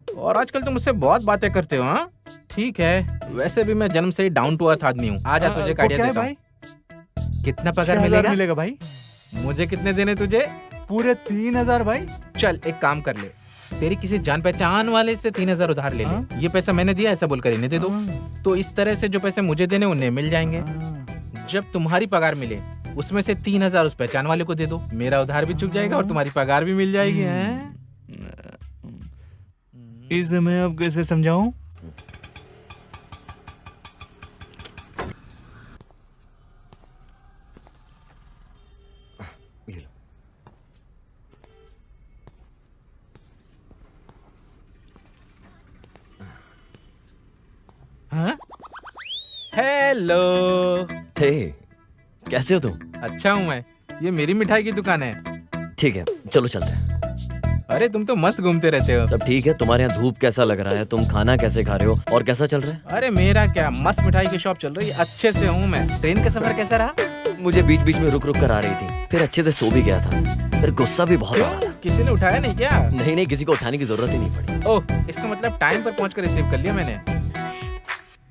और आजकल तुम मुझसे बहुत बातें करते हो। हाँ ठीक है, वैसे भी मैं जन्म से ही डाउन टू अर्थ आदमी हूँ। आजा तुझे एक आइडिया देता हूँ। कितना पगार मिलेगा भाई? मुझे कितने देने तुझे? पूरे 3000 भाई। चल एक काम कर ले, तेरी किसी जान पहचान वाले से 3000 उधार ले ले। ये पैसा मैंने दिया ऐसा बोलकर इन्हें दे दो। तो इस तरह से जो पैसे मुझे देने उन्हें मिल जाएंगे। जब तुम्हारी पगार मिले उसमें से 3000 उस पहचान वाले को दे दो। मेरा उधार भी चुक जाएगा और तुम्हारी पगार भी मिल जाएगी। इसे मैं अब कैसे समझाऊं? हेलो। हे, कैसे हो तुम? अच्छा हूँ मैं। ये मेरी मिठाई की दुकान है। ठीक है चलो चलते हैं। अरे तुम तो मस्त घूमते रहते हो। सब ठीक है? तुम्हारे यहाँ धूप कैसा लग रहा है? तुम खाना कैसे खा रहे हो और कैसा चल रहा है? अरे मेरा क्या, मस्त मिठाई की शॉप चल रही है, अच्छे से हूँ मैं। ट्रेन का सफर कैसा रहा? मुझे बीच बीच में रुक रुक कर आ रही थी, फिर अच्छे से सो भी गया था, फिर गुस्सा भी बहुत आ रहा था। किसी ने उठाया नहीं क्या? नहीं, किसी को उठाने की जरूरत ही नहीं पड़ी। ओह, इसका मतलब टाइम पर पहुँच कर रिसीव कर लिया मैंने।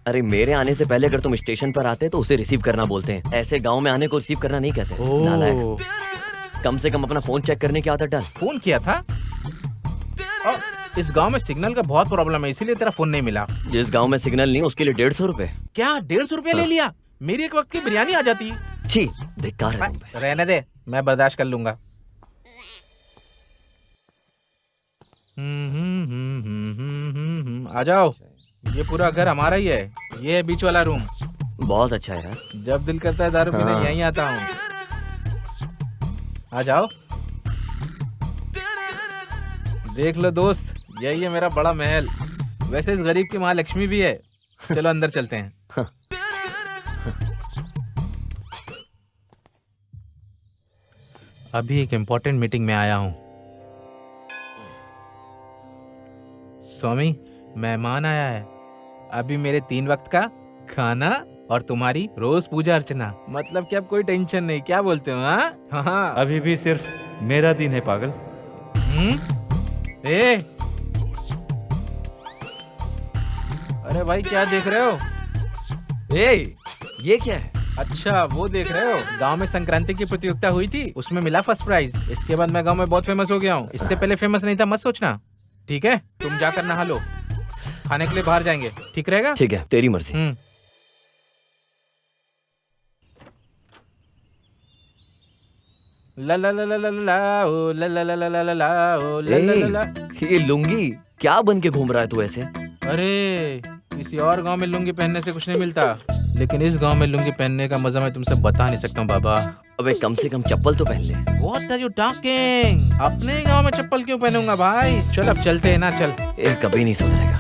अरे मेरे आने से पहले अगर तुम स्टेशन पर आते तो उसे रिसीव करना बोलते हैं, ऐसे गाँव में आने को रिसीव करना नहीं कहते। नालायक। कम से कम अपना फोन चेक करने की आदत डाल। फोन किया था? इस गांव में सिग्नल का बहुत प्रॉब्लम है, इसीलिए तेरा फोन नहीं मिला। जिस गांव में सिग्नल नहीं उसके लिए 150 रुपए। क्या 150 रुपए ले लिया? मेरी एक वक्त की बिरयानी आ जाती। छी, धिक्कार है तुम पे। रहने दे, मैं बर्दाश्त कर लूंगा। आ जाओ, ये पूरा घर हमारा ही है। ये है बीच वाला रूम। बहुत अच्छा है यार। जब दिल करता है दारू पीने यहीं आता हूँ। आ जाओ, देख लो दोस्त, यही है मेरा बड़ा महल। वैसे इस गरीब की माँ लक्ष्मी भी है। चलो अंदर चलते हैं। अभी एक इम्पोर्टेंट मीटिंग में आया हूँ। स्वामी, मेहमान आया है। अभी मेरे 3 वक्त का खाना और तुम्हारी रोज पूजा अर्चना। मतलब कि अब कोई टेंशन नहीं, क्या बोलते हो? हाँ, अभी भी सिर्फ मेरा दिन है पागल। ए, अरे भाई क्या देख रहे हो? ये क्या है? अच्छा वो देख रहे हो, गांव में संक्रांति की प्रतियोगिता हुई थी, उसमें मिला फर्स्ट प्राइज। इसके बाद मैं गांव में बहुत फेमस हो गया हूँ। इससे पहले फेमस नहीं था, मत सोचना। ठीक है, तुम जाकर नहा लो, खाने के लिए बाहर जाएंगे, ठीक रहेगा? ठीक है, तेरी मर्जी। ला ला ला ला ला ला ओ ला ला ला ला ला ला ओ ला ला ला। ये लुंगी क्या बन के घूम रहा है तू ऐसे? अरे किसी और गांव में लुंगी पहनने से कुछ नहीं मिलता। लेकिन इस गांव में लुंगी पहनने का मजा मैं तुमसे बता नहीं सकता हूँ बाबा। अबे कम से कम चप्पल तो पहन ले। What are you talking? अपने गांव में चप्पल क्यों पहनूंगा भाई? चल अब चलते हैं ना, चल। ये कभी नहीं सुधरेगा।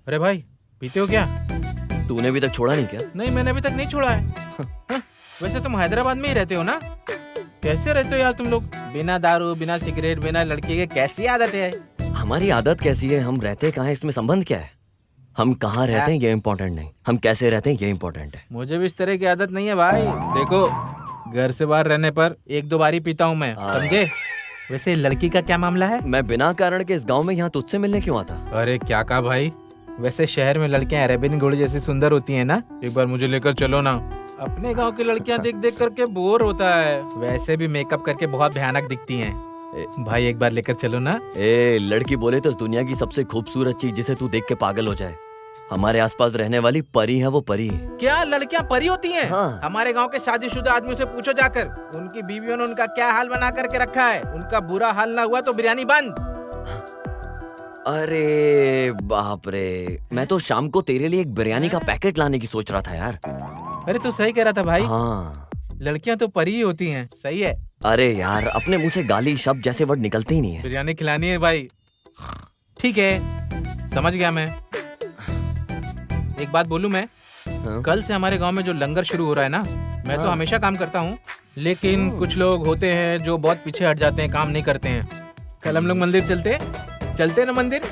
अरे भाई पीते हो क्या? तूने अभी तक छोड़ा नहीं क्या? नहीं, मैंने अभी तक नहीं छोड़ा है। हाँ, वैसे तुम हैदराबाद में ही रहते हो ना? कैसे रहते हो यार तुम लोग? बिना दारू, बिना सिगरेट, बिना लड़की के कैसी आदत है? हमारी आदत कैसी है, हम रहते कहाँ हैं, इसमें संबंध क्या है? हम कहाँ रहते हैं ये इम्पोर्टेंट नहीं, हम कैसे रहते हैं ये इम्पोर्टेंट है। मुझे भी इस तरह की आदत नहीं है भाई। देखो, घर से बाहर रहने पर 1-2 बार ही पीता हूँ मैं, समझे? वैसे लड़की का क्या मामला है? मैं बिना कारण के इस गांव में यहाँ तुझसे मिलने क्यों आता? अरे क्या कहा भाई? वैसे शहर में लड़कियां अरेबियन घोड़ी जैसी सुंदर होती हैं ना? एक बार मुझे लेकर चलो ना। अपने गांव की लड़कियां देख देख करके बोर होता है। वैसे भी मेकअप करके बहुत भयानक दिखती हैं। भाई एक बार लेकर चलो ना। लड़की बोले तो इस दुनिया की सबसे खूबसूरत चीज जिसे तू देख के पागल हो जाए। हमारे आसपास रहने वाली परी है वो परी। क्या लड़कियां परी होती हैं? हाँ। हमारे गांव के शादीशुदा आदमियों से पूछो जाकर, उनकी बीवियों ने उनका क्या हाल बना करके रखा है। उनका बुरा हाल ना हुआ तो बिरयानी बंद। अरे बाप रे, मैं तो शाम को तेरे लिए एक बिरयानी का पैकेट लाने की सोच रहा था यार। अरे तू सही कह रहा था भाई। हाँ, लड़कियां तो परी ही होती हैं। सही है। अरे यार, अपने मुंह से गाली शब्द जैसे वर्ड निकलते ही नहीं है। बिरयानी खिलानी है भाई। ठीक है, समझ गया मैं। एक बात बोलूं मैं? हाँ? कल से हमारे गांव में जो लंगर शुरू हो रहा है ना, मैं तो हमेशा काम करता हूँ, लेकिन कुछ लोग होते हैं जो बहुत पीछे हट जाते हैं, काम नहीं करते हैं। कल हम लोग मंदिर चलते हैं ना, मंदिर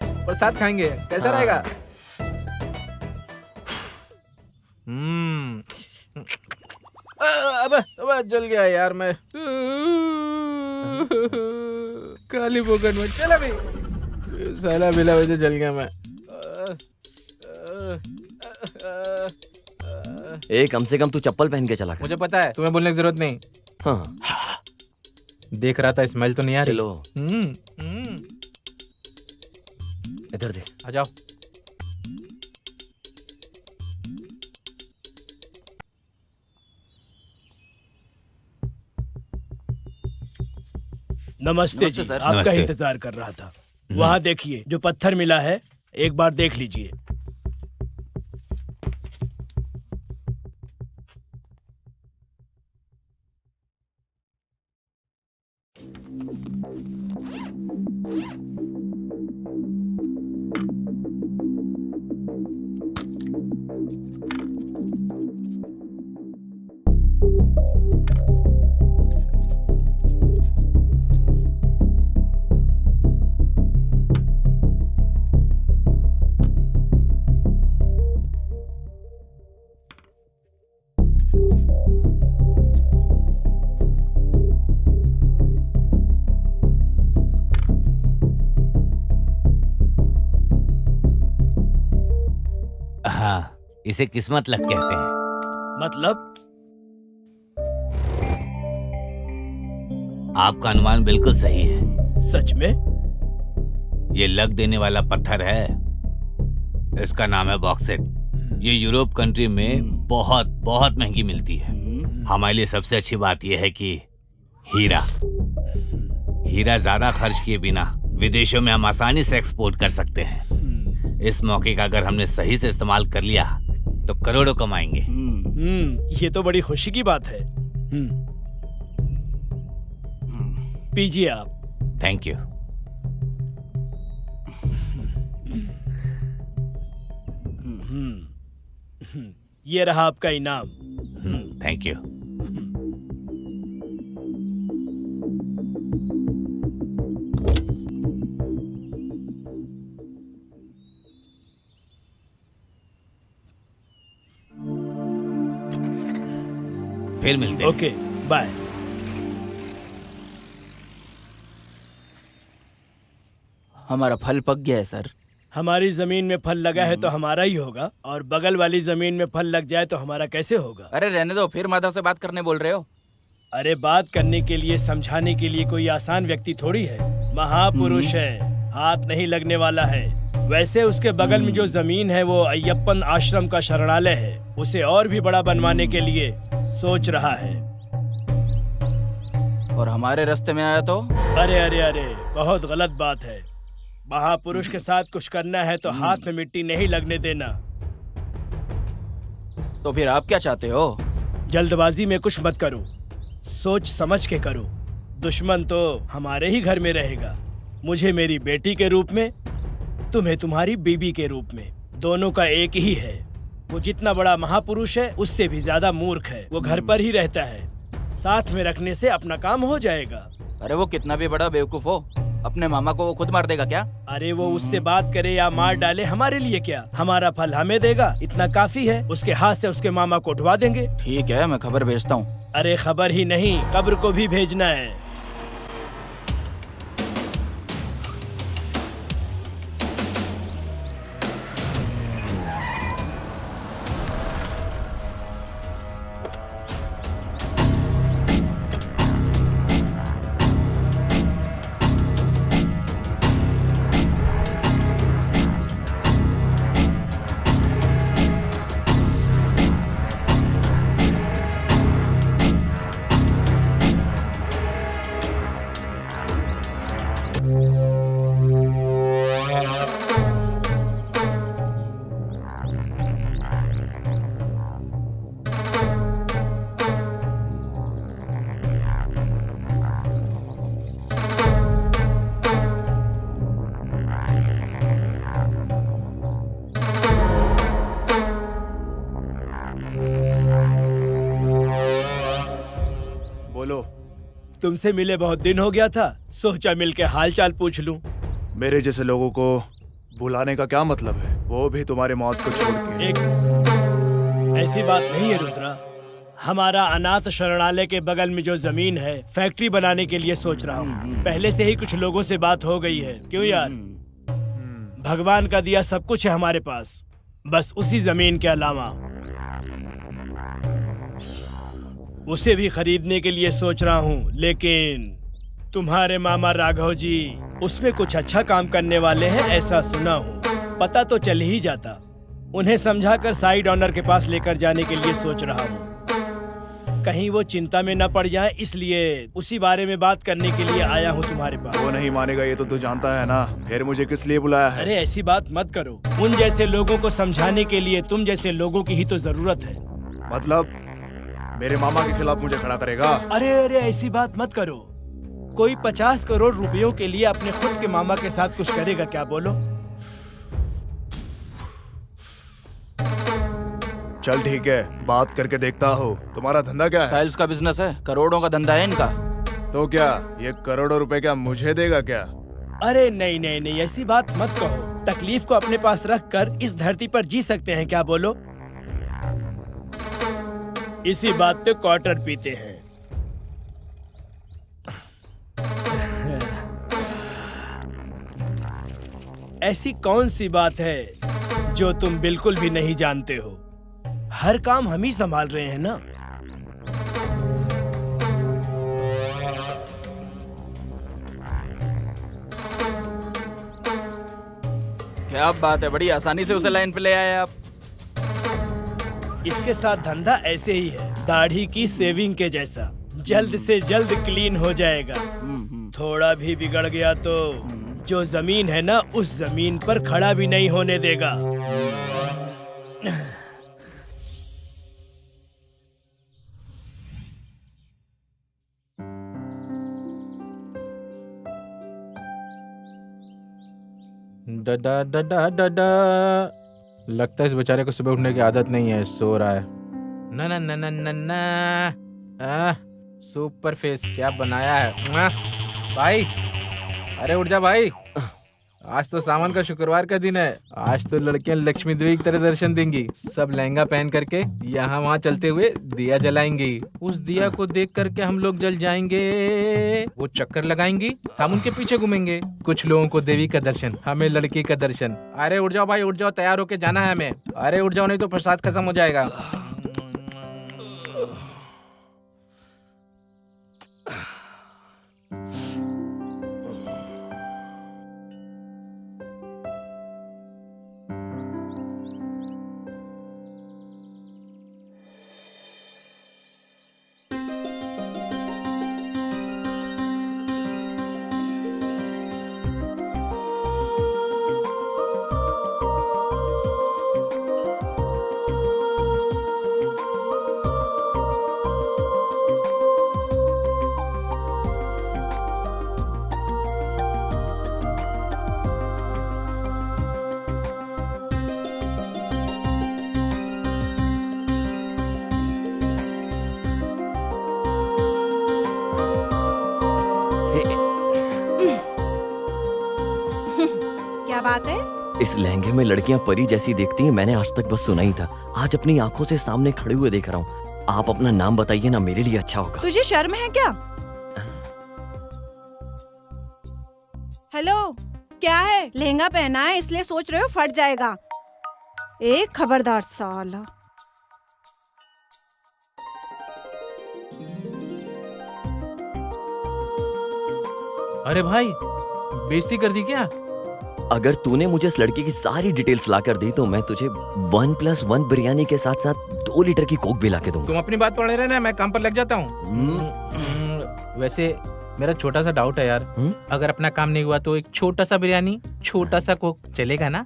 प्रसाद खाएंगे, कैसा रहेगा? अब जल गया यार मैं। काली बोगन में चल अभी। साला बिला वजह जल गया मैं। कम से कम तू चप्पल पहन के चला कर। मुझे पता है, तुम्हें बोलने की जरूरत नहीं। हाँ। देख रहा था, स्मेल तो नहीं आ रही। चलो इधर दे। आ जाओ। नमस्ते जी, सर। आपका इंतजार कर रहा था। वहाँ देखिए जो पत्थर मिला है, एक बार देख लीजिए। हाँ, इसे किस्मत लक कहते हैं। मतलब? आपका अनुमान बिल्कुल सही है। सच में? ये लक देने वाला पत्थर है। इसका नाम है बॉक्सेट। ये यूरोप कंट्री में बहुत बहुत महंगी मिलती है। हमारे लिए सबसे अच्छी बात यह है कि हीरा ज्यादा खर्च किए बिना विदेशों में हम आसानी से एक्सपोर्ट कर सकते हैं। इस मौके का अगर हमने सही से इस्तेमाल कर लिया तो करोड़ों कमाएंगे। ये तो बड़ी खुशी की बात है। पीजिए आप। Thank you. ये रहा आपका इनाम। Thank you. फिर मिलते हैं। Okay, bye. हमारा फल पक गया है सर। हमारी जमीन में फल लगा है तो हमारा ही होगा, और बगल वाली जमीन में फल लग जाए तो हमारा कैसे होगा? अरे रहने दो, फिर माधव से बात करने बोल रहे हो? अरे बात करने के लिए, समझाने के लिए कोई आसान व्यक्ति थोड़ी है। महापुरुष है, हाथ नहीं लगने वाला है। वैसे उसके बगल में जो जमीन है वो अय्यप्पन आश्रम का शरणालय है। उसे और भी बड़ा बनवाने के लिए सोच रहा है। और हमारे रास्ते में आया तो? अरे अरे अरे, बहुत गलत बात है। महापुरुष के साथ कुछ करना है तो हाथ में मिट्टी नहीं लगने देना। तो फिर आप क्या चाहते हो? जल्दबाजी में कुछ मत करो, सोच समझ के करो। दुश्मन तो हमारे ही घर में रहेगा, मुझे मेरी बेटी के रूप में, तुम्हें तुम्हारी बीबी के रूप में। दोनों का एक ही है। वो जितना बड़ा महापुरुष है उससे भी ज्यादा मूर्ख है। वो घर पर ही रहता है, साथ में रखने से अपना काम हो जाएगा। अरे वो कितना भी बड़ा बेवकूफ हो, अपने मामा को वो खुद मार देगा क्या? अरे वो उससे बात करे या मार डाले, हमारे लिए क्या? हमारा फल हमें देगा, इतना काफी है। उसके हाथ से उसके मामा को उठवा देंगे। ठीक है, मैं खबर भेजता हूँ। अरे खबर ही नहीं, कब्र को भी भेजना है। बोलो। तुमसे मिले बहुत दिन हो गया था, सोचा मिलके हाल चाल पूछ लूं। मेरे जैसे लोगों को बुलाने का क्या मतलब है, वो भी तुम्हारे मौत को छोड़ के। एक ऐसी बात नहीं है रुद्रा, हमारा अनाथ शरणालय के बगल में जो जमीन है, फैक्ट्री बनाने के लिए सोच रहा हूँ। पहले से ही कुछ लोगों से बात हो गई है। क्यों यार, भगवान का दिया सब कुछ है हमारे पास, बस उसी जमीन के अलावा उसे भी खरीदने के लिए सोच रहा हूँ। लेकिन तुम्हारे मामा राघव जी उसमें कुछ अच्छा काम करने वाले हैं, ऐसा सुना हूँ। पता तो चल ही जाता। उन्हें समझाकर साइड ऑनर के पास लेकर जाने के लिए सोच रहा हूँ। कहीं वो चिंता में न पड़ जाए, इसलिए उसी बारे में बात करने के लिए आया हूँ तुम्हारे पास। वो नहीं मानेगा ये तो तू जानता है ना, फिर मुझे किस लिए बुलाया है? अरे ऐसी बात मत करो, उन जैसे लोगों को समझाने के लिए तुम जैसे लोगों की ही तो जरूरत है। मतलब मेरे मामा के खिलाफ मुझे खड़ा करेगा? अरे अरे ऐसी बात मत करो। कोई 50 करोड़ रुपयों के लिए अपने खुद के मामा के साथ कुछ करेगा क्या, बोलो? चल ठीक है, बात करके देखता हो। तुम्हारा धंधा क्या है? टाइल्स का बिजनेस है, करोड़ों का धंधा है इनका। तो क्या ये करोड़ों रुपए क्या मुझे देगा क्या? अरे नहीं नहीं नहीं, ऐसी बात मत कहो। तकलीफ को अपने पास रख कर इस धरती पर जी सकते हैं क्या, बोलो? इसी बात पे क्वार्टर पीते हैं। ऐसी कौन सी बात है जो तुम बिल्कुल भी नहीं जानते हो? हर काम हम ही संभाल रहे हैं ना। क्या बात है, बड़ी आसानी से उसे लाइन पे ले आए आप। इसके साथ धंधा ऐसे ही है, दाढ़ी की सेविंग के जैसा, जल्द से जल्द क्लीन हो जाएगा। थोड़ा भी बिगड़ गया तो जो जमीन है ना, उस जमीन पर खड़ा भी नहीं होने देगा। डडा डडा डडा। लगता है इस बेचारे को सुबह उठने की आदत नहीं है, सो रहा है। ना ना ना ना ना ना। सुपर फेस क्या बनाया है भाई। अरे उठ जा भाई, आज तो सावन का शुक्रवार का दिन है। आज तो लड़कियां लक्ष्मी देवी की तरह दर्शन देंगी। सब लहंगा पहन करके यहाँ वहाँ चलते हुए दिया जलाएंगी। उस दिया को देख करके हम लोग जल जाएंगे। वो चक्कर लगाएंगी, हम उनके पीछे घूमेंगे। कुछ लोगों को देवी का दर्शन, हमें लड़की का दर्शन। अरे उठ जाओ भाई, उठ जाओ, तैयार होके जाना है हमें। अरे उठ जाओ, नहीं तो प्रसाद खत्म हो जाएगा। बात है? इस लहंगे में लड़कियां परी जैसी दिखती हैं, मैंने आज तक बस सुना ही था। आज अपनी आंखों से सामने खड़े हुए देख रहा हूँ। आप अपना नाम बताइए ना, मेरे लिए अच्छा होगा। तुझे शर्म है क्या? हेलो, क्या है? लहंगा पहना है इसलिए सोच रहे हो फट जाएगा। एक खबरदार साला। अरे भाई, बेइज्जती कर दी क्या? अगर तूने मुझे इस लड़की की सारी डिटेल्स ला कर दी तो मैं तुझे 1+1 बिरयानी के साथ साथ 2 लीटर की कोक भी ला के दूंगा। तुम अपनी बात पढ़े रहना, मैं काम पर लग जाता हूँ। वैसे मेरा छोटा सा डाउट है यार। अगर अपना काम नहीं हुआ तो एक छोटा सा बिरयानी, छोटा सा कोक चलेगा ना?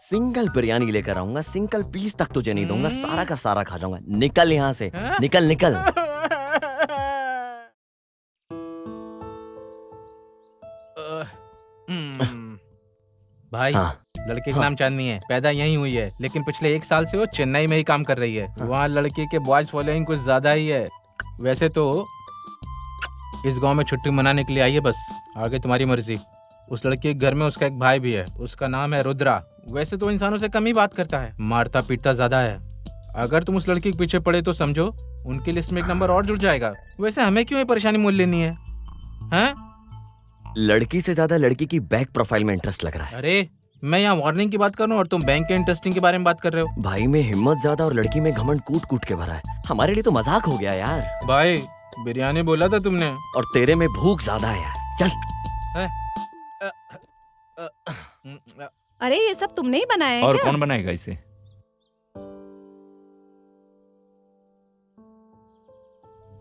सिंगल बिरयानी लेकर आऊंगा, सिंगल पीस तक तुझे नहीं दूंगा, सारा का सारा खा जाऊंगा। निकल यहाँ से, निकल निकल। भाई, लड़के का नाम चांदनी है, पैदा यहीं हुई है, लेकिन पिछले 1 साल से वो चेन्नई में ही काम कर रही है। वहाँ लड़के के बॉयज फॉलोइंग कुछ ज्यादा ही है। वैसे तो इस गांव में छुट्टी मनाने के लिए आई है, बस आगे तुम्हारी मर्जी। उस लड़के के घर में उसका एक भाई भी है, उसका नाम है रुद्रा। वैसे तो इंसानों से कम ही बात करता है, मारता पीटता ज्यादा है। अगर तुम उस लड़की के पीछे पड़े तो समझो उनकी लिस्ट में एक नंबर और जुड़ जाएगा। वैसे हमें क्यों ये परेशानी मोल लेनी है, हैं? लड़की से ज्यादा लड़की की बैक प्रोफाइल में इंटरेस्ट लग रहा है। अरे मैं यहाँ वार्निंग की बात कर रहा हूँ और तुम बैंक के इंटरेस्टिंग के बारे में बात कर रहे हो। भाई में हिम्मत ज्यादा और लड़की में घमंड कूट कूट के भरा है। हमारे लिए तो मजाक हो गया यार। भाई बिरयानी बोला था तुमने, और तेरे में भूख ज्यादा है यार। चल। अरे ये सब तुमने ही बनाया है और क्या? कौन बनाएगा इसे?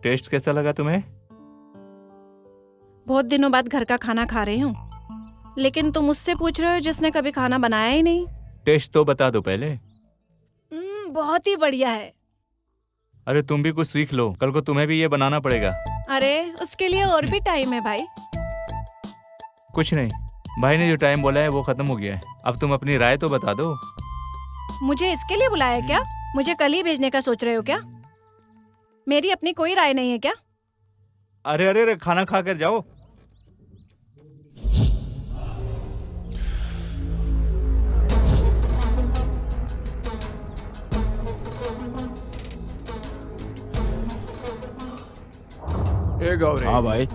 टेस्ट कैसा लगा तुम्हें? बहुत दिनों बाद घर का खाना खा रही हूँ, लेकिन तुम मुझसे पूछ रहे हो जिसने कभी खाना बनाया ही नहीं। टेस्ट तो बता दो पहले। बहुत ही बढ़िया है। अरे तुम भी कुछ सीख लो, कल को तुम्हें भी ये बनाना पड़ेगा। अरे उसके लिए और भी टाइम है भाई। कुछ नहीं, भाई ने जो टाइम बोला है वो खत्म हो गया है। अब तुम अपनी राय तो बता दो। मुझे इसके लिए बुलाया क्या? मुझे कल ही भेजने का सोच रहे हो क्या? मेरी अपनी कोई राय नहीं है क्या? अरे अरे अरे, खाना खा कर जाओ। गौरी। हाँ भाई,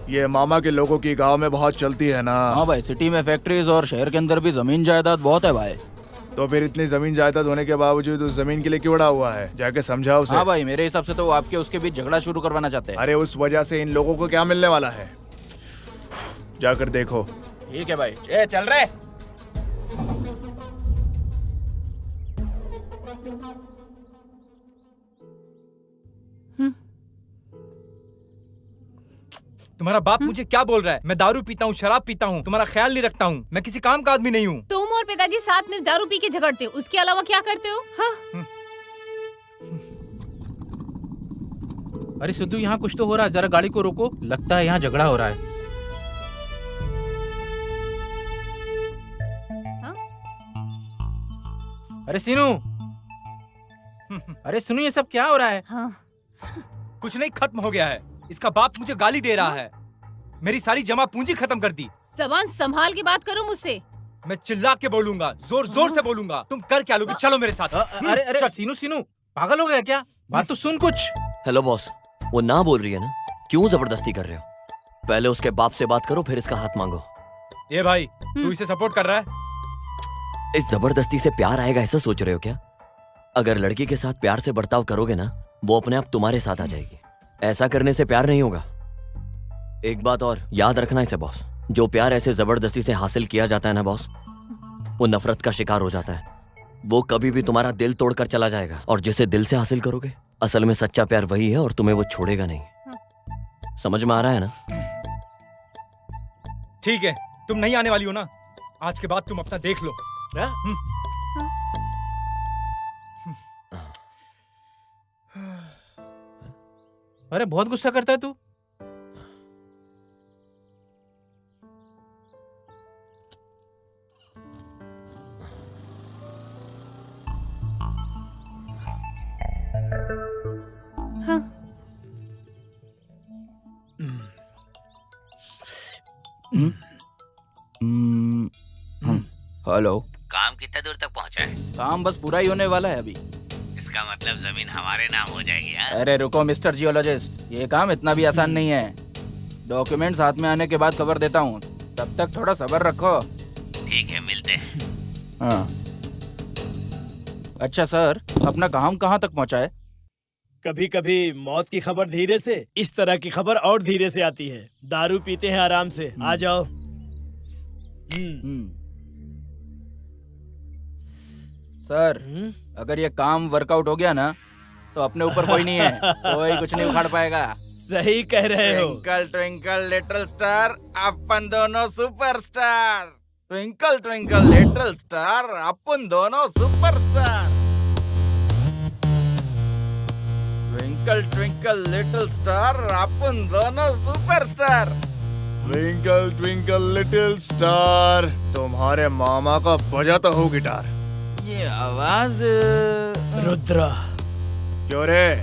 ये मामा के लोगों की गांव में बहुत चलती है ना? हाँ भाई, सिटी में फैक्ट्रीज और शहर के अंदर भी जमीन जायदाद बहुत है भाई। तो फिर इतनी जमीन जायदाद होने के बावजूद उस जमीन के लिए क्यों अड़ा हुआ है? जाके समझाओ उसे। हाँ भाई, मेरे हिसाब से तो वो आपके उसके बीच झगड़ा शुरू करवाना चाहते हैं। अरे उस वजह से इन लोगों को क्या मिलने वाला है, जाकर देखो। ठीक है भाई, चल रहे। तुम्हारा बाप मुझे क्या बोल रहा है? मैं दारू पीता हूँ, शराब पीता हूँ, तुम्हारा ख्याल नहीं रखता हूँ, मैं किसी काम का आदमी नहीं हूँ। तुम और पिताजी साथ में दारू पी के झगड़ते हो, उसके अलावा क्या करते हो? हाँ? अरे सिद्धू, यहाँ कुछ तो हो रहा है, जरा गाड़ी को रोको। लगता है यहाँ झगड़ा हो रहा है। अरे सीनू, अरे सुनो, ये सब क्या हो रहा है? कुछ नहीं, खत्म हो गया है। इसका बाप मुझे गाली दे रहा है, मेरी सारी जमा पूंजी खत्म कर दी। जबान संभाल के बात करो मुझसे। मैं चिल्ला के बोलूंगा, जोर जोर से बोलूंगा। तुम कर क्या लोगे? चलो मेरे साथ। अरे अरे सीनू, पागल हो गया क्या? बात तो सुन कुछ। हेलो बॉस, वो ना बोल रही है ना, क्यों जबरदस्ती कर रहे हो? पहले उसके बाप से बात करो, फिर इसका हाथ मांगो। ये भाई, तू इसे सपोर्ट कर रहा है? इस जबरदस्ती से प्यार आएगा ऐसा सोच रहे हो क्या? अगर लड़की के साथ प्यार से बर्ताव करोगे ना, वो अपने आप तुम्हारे साथ आ जाएगी। ऐसा करने से प्यार नहीं होगा। एक बात और याद रखना इसे बॉस, जो प्यार ऐसे जबरदस्ती से हासिल किया जाता है ना बॉस, वो नफरत का शिकार हो जाता है। वो कभी भी तुम्हारा दिल तोड़कर चला जाएगा, और जिसे दिल से हासिल करोगे, असल में सच्चा प्यार वही है और तुम्हें वो छोड़ेगा नहीं। समझ में आ रहा है ना? ठीक है, तुम नहीं आने वाली हो ना? आज के बाद तुम अपना देख लो। अरे बहुत गुस्सा करता है तू। हेलो। काम कितना दूर तक पहुंचा है? काम बस पूरा ही होने वाला है अभी। इसका मतलब जमीन हमारे नाम हो जाएगी। हाँ? अरे रुको मिस्टर जियोलॉजिस्ट, ये काम इतना भी आसान नहीं है। डॉक्यूमेंट्स हाथ में आने के बाद खबर देता हूँ, तब तक थोड़ा सब्र रखो। ठीक है, मिलते हैं। हाँ। अच्छा सर, अपना काम कहाँ तक पहुँचा है? कभी कभी मौत की खबर धीरे से, इस तरह की खबर और धीरे से आती है। दारू पीते हैं आराम से, आ जाओ। सर, अगर ये काम वर्कआउट हो गया ना, तो अपने ऊपर कोई नहीं है, कोई कुछ नहीं उखाड़ पाएगा। सही कह रहे हो। ट्विंकल ट्विंकल लिटिल स्टार, अपन दोनों superstar. Twinkle twinkle little star, अपन दोनों superstar. Twinkle twinkle little star, अपन दोनों superstar. Twinkle twinkle little star, तुम्हारे मामा का बजाता हो गिटार। ये आवाज रुद्रा। क्यों रे,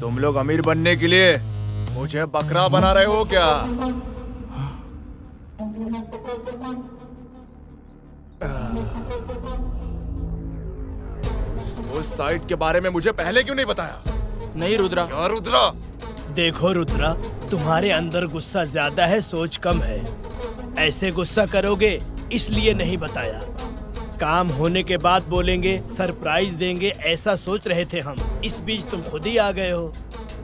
तुम लोग अमीर बनने के लिए मुझे बकरा बना रहे हो क्या? उस साइट के बारे में मुझे पहले क्यों नहीं बताया? नहीं रुद्रा। क्या रुद्रा? देखो रुद्रा, तुम्हारे अंदर गुस्सा ज्यादा है, सोच कम है। ऐसे गुस्सा करोगे इसलिए नहीं बताया। काम होने के बाद बोलेंगे, सरप्राइज देंगे, ऐसा सोच रहे थे हम। इस बीच तुम खुद ही आ गए हो।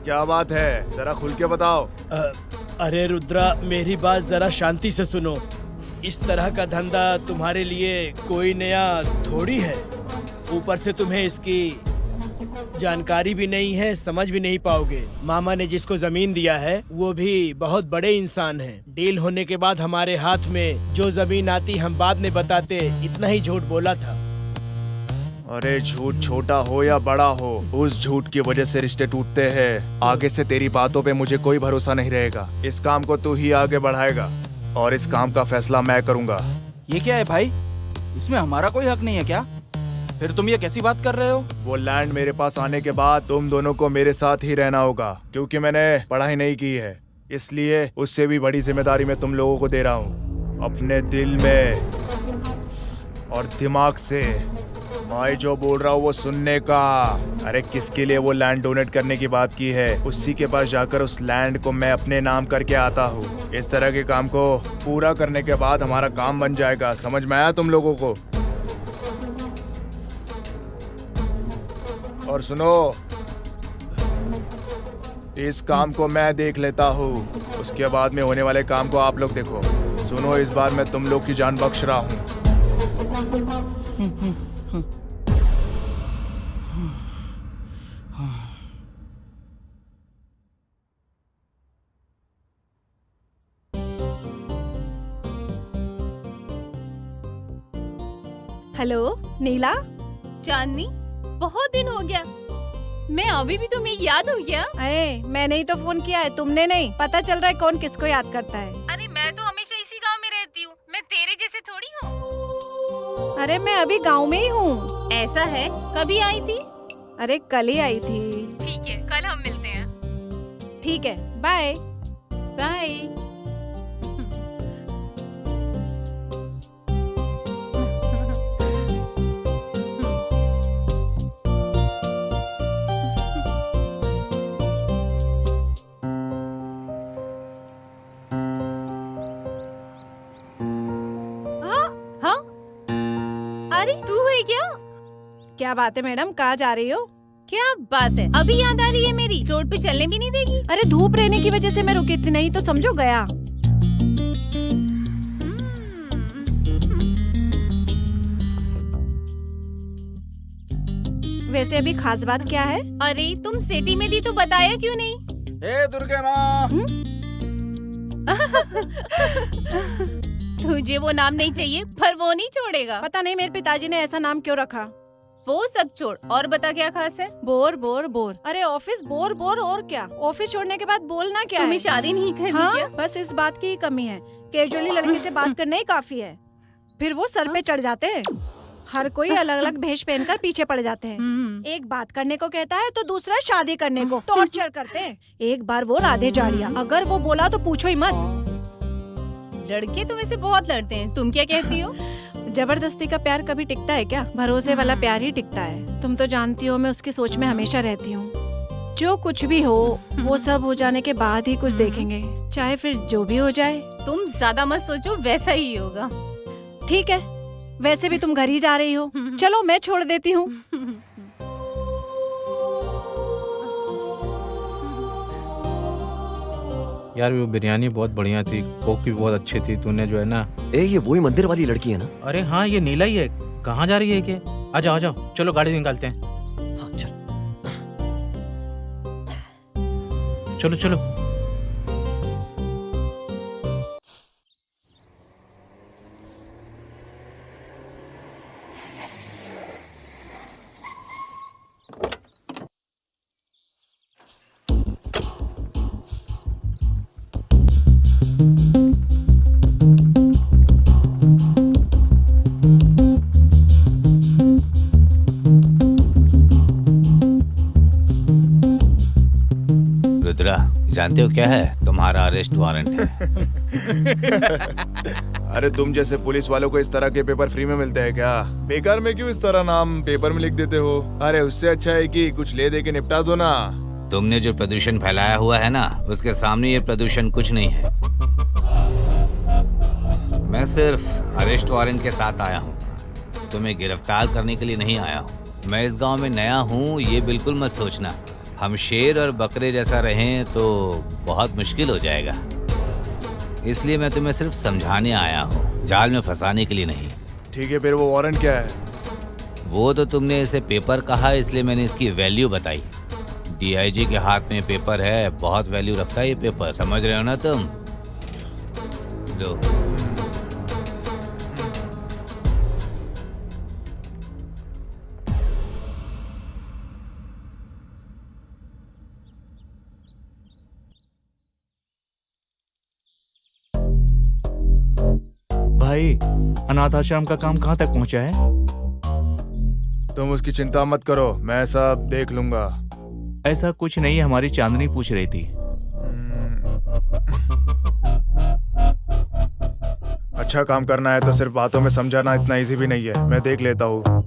क्या बात है, जरा खुल के बताओ। अरे रुद्रा, मेरी बात जरा शांति से सुनो। इस तरह का धंधा तुम्हारे लिए कोई नया थोड़ी है। ऊपर से तुम्हें इसकी जानकारी भी नहीं है, समझ भी नहीं पाओगे। मामा ने जिसको जमीन दिया है वो भी बहुत बड़े इंसान हैं। डील होने के बाद हमारे हाथ में जो जमीन आती हम बाद में बताते, इतना ही झूठ बोला था। अरे झूठ छोटा हो या बड़ा हो, उस झूठ की वजह से रिश्ते टूटते हैं। आगे से तेरी बातों पे मुझे कोई भरोसा नहीं रहेगा। इस काम को तू ही आगे बढ़ाएगा और इस काम का फैसला मैं करूंगा। ये क्या है भाई, इसमें हमारा कोई हक नहीं है क्या? फिर तुम ये कैसी बात कर रहे हो? वो लैंड मेरे पास आने के बाद तुम दोनों को मेरे साथ ही रहना होगा, क्योंकि मैंने पढ़ाई नहीं की है। इसलिए उससे भी बड़ी जिम्मेदारी मैं तुम लोगों को दे रहा हूँ। अपने दिल में और दिमाग से मैं जो बोल रहा हूँ वो सुनने का। अरे किसके लिए वो लैंड डोनेट करने की बात की है, उसी के पास जाकर उस लैंड को मैं अपने नाम करके आता हूँ। इस तरह के काम को पूरा करने के बाद हमारा काम बन जाएगा। समझ में आया तुम लोगों को? और सुनो, इस काम को मैं देख लेता हूँ, उसके बाद में होने वाले काम को आप लोग देखो। सुनो, इस बार मैं तुम लोग की जान बख्श रहा हूँ। हेलो नीला। चांदनी, बहुत दिन हो गया, मैं अभी भी तुम्हें याद हूँ क्या? अरे मैंने ही तो फोन किया है, तुमने नहीं। पता चल रहा है कौन किसको याद करता है। अरे मैं तो हमेशा इसी गांव में रहती हूँ, मैं तेरे जैसे थोड़ी हूँ। अरे मैं अभी गांव में ही हूँ। ऐसा है, कभी आई थी? अरे कल ही आई थी। ठीक है, कल हम मिलते हैं। ठीक है, बाय बाय। अरे तू है क्या? क्या बात है मैडम, कहाँ जा रही हो? क्या बात है, अभी याद आ रही है मेरी? रोड पे चलने भी नहीं देगी? अरे धूप रहने की वजह से मैं रुकी थी, नहीं तो समझो गया। वैसे अभी खास बात क्या है? अरे तुम सिटी में थी तो बताया क्यों नहीं? हे दुर्गे माँ। तुझे वो नाम नहीं चाहिए, पर वो नहीं छोड़ेगा। पता नहीं मेरे पिताजी ने ऐसा नाम क्यों रखा। वो सब छोड़, और बता क्या खास है? Bore bore bore. अरे ऑफिस बोर बोर, और क्या? ऑफिस छोड़ने के बाद बोलना क्या तुम्हें है? शादी नहीं करनी हाँ, क्या? बस इस बात की ही कमी है। कैजुअली लड़के से बात करना ही काफी है, फिर वो सर पे चढ़ जाते हैं। हर कोई अलग अलग भेष पहनकर पीछे पड़ जाते हैं। एक बात करने को कहता है तो दूसरा शादी करने को टॉर्चर करते हैं। एक बार वो राधे जाड़िया, अगर वो बोला तो पूछो ही मत। लड़के तो वैसे बहुत लड़ते हैं, तुम क्या कहती हो? जबरदस्ती का प्यार कभी टिकता है क्या? भरोसे वाला प्यार ही टिकता है। तुम तो जानती हो मैं उसकी सोच में हमेशा रहती हूँ। जो कुछ भी हो वो सब हो जाने के बाद ही कुछ देखेंगे, चाहे फिर जो भी हो जाए। तुम ज्यादा मत सोचो, वैसा ही होगा। ठीक है, वैसे भी तुम घर ही जा रही हो, चलो मैं छोड़ देती हूँ। यार वो बिरयानी बहुत बढ़िया थी, कोक भी बहुत अच्छी थी। तूने जो है ना, ये वही मंदिर वाली लड़की है ना? अरे हाँ, ये नीला ही है। कहाँ जा रही है कि? आ जाओ आ जाओ, चलो गाड़ी निकालते हैं। हाँ चल। चलो चलो। रुद्रा, जानते हो क्या है? तुम्हारा अरेस्ट वारंट है। अरे तुम जैसे पुलिस वालों को इस तरह के पेपर फ्री में मिलते हैं क्या? बेकार में क्यों इस तरह नाम पेपर में लिख देते हो? अरे उससे अच्छा है कि कुछ ले दे के निपटा दो ना। तुमने जो प्रदूषण फैलाया हुआ है ना, उसके सामने ये प्रदूषण कुछ नहीं है। मैं सिर्फ अरेस्ट वारंट के साथ आया हूँ, तुम्हें गिरफ्तार करने के लिए नहीं आया हूँ। मैं इस गांव में नया हूँ, ये बिल्कुल मत सोचना हम शेर और बकरे जैसा रहें तो बहुत मुश्किल हो जाएगा। इसलिए मैं तुम्हें सिर्फ समझाने आया हूँ, जाल में फंसाने के लिए नहीं। ठीक है, फिर वो वारंट क्या है? वो तो तुमने इसे पेपर कहा, इसलिए मैंने इसकी वैल्यू बताई। डीआईजी के हाथ में पेपर है, बहुत वैल्यू रखता है ये पेपर, समझ रहे हो ना तुम? लो। भाई, अनाथ आश्रम का काम कहाँ तक पहुँचा है? तुम उसकी चिंता मत करो, मैं सब देख लूंगा। ऐसा कुछ नहीं, हमारी चांदनी पूछ रही थी। अच्छा काम करना है तो सिर्फ बातों में समझाना इतना इजी भी नहीं है, मैं देख लेता हूँ।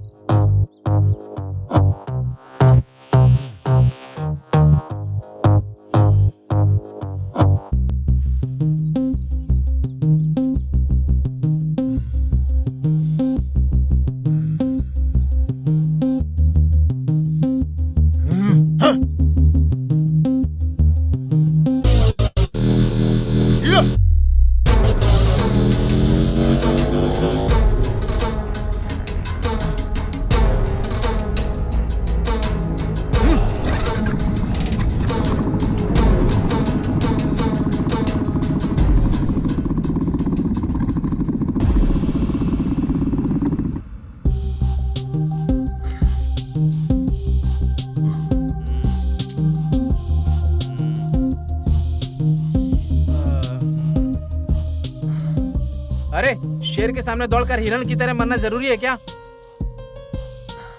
अरे शेर के सामने दौड़कर हिरण की तरह मरना जरूरी है क्या?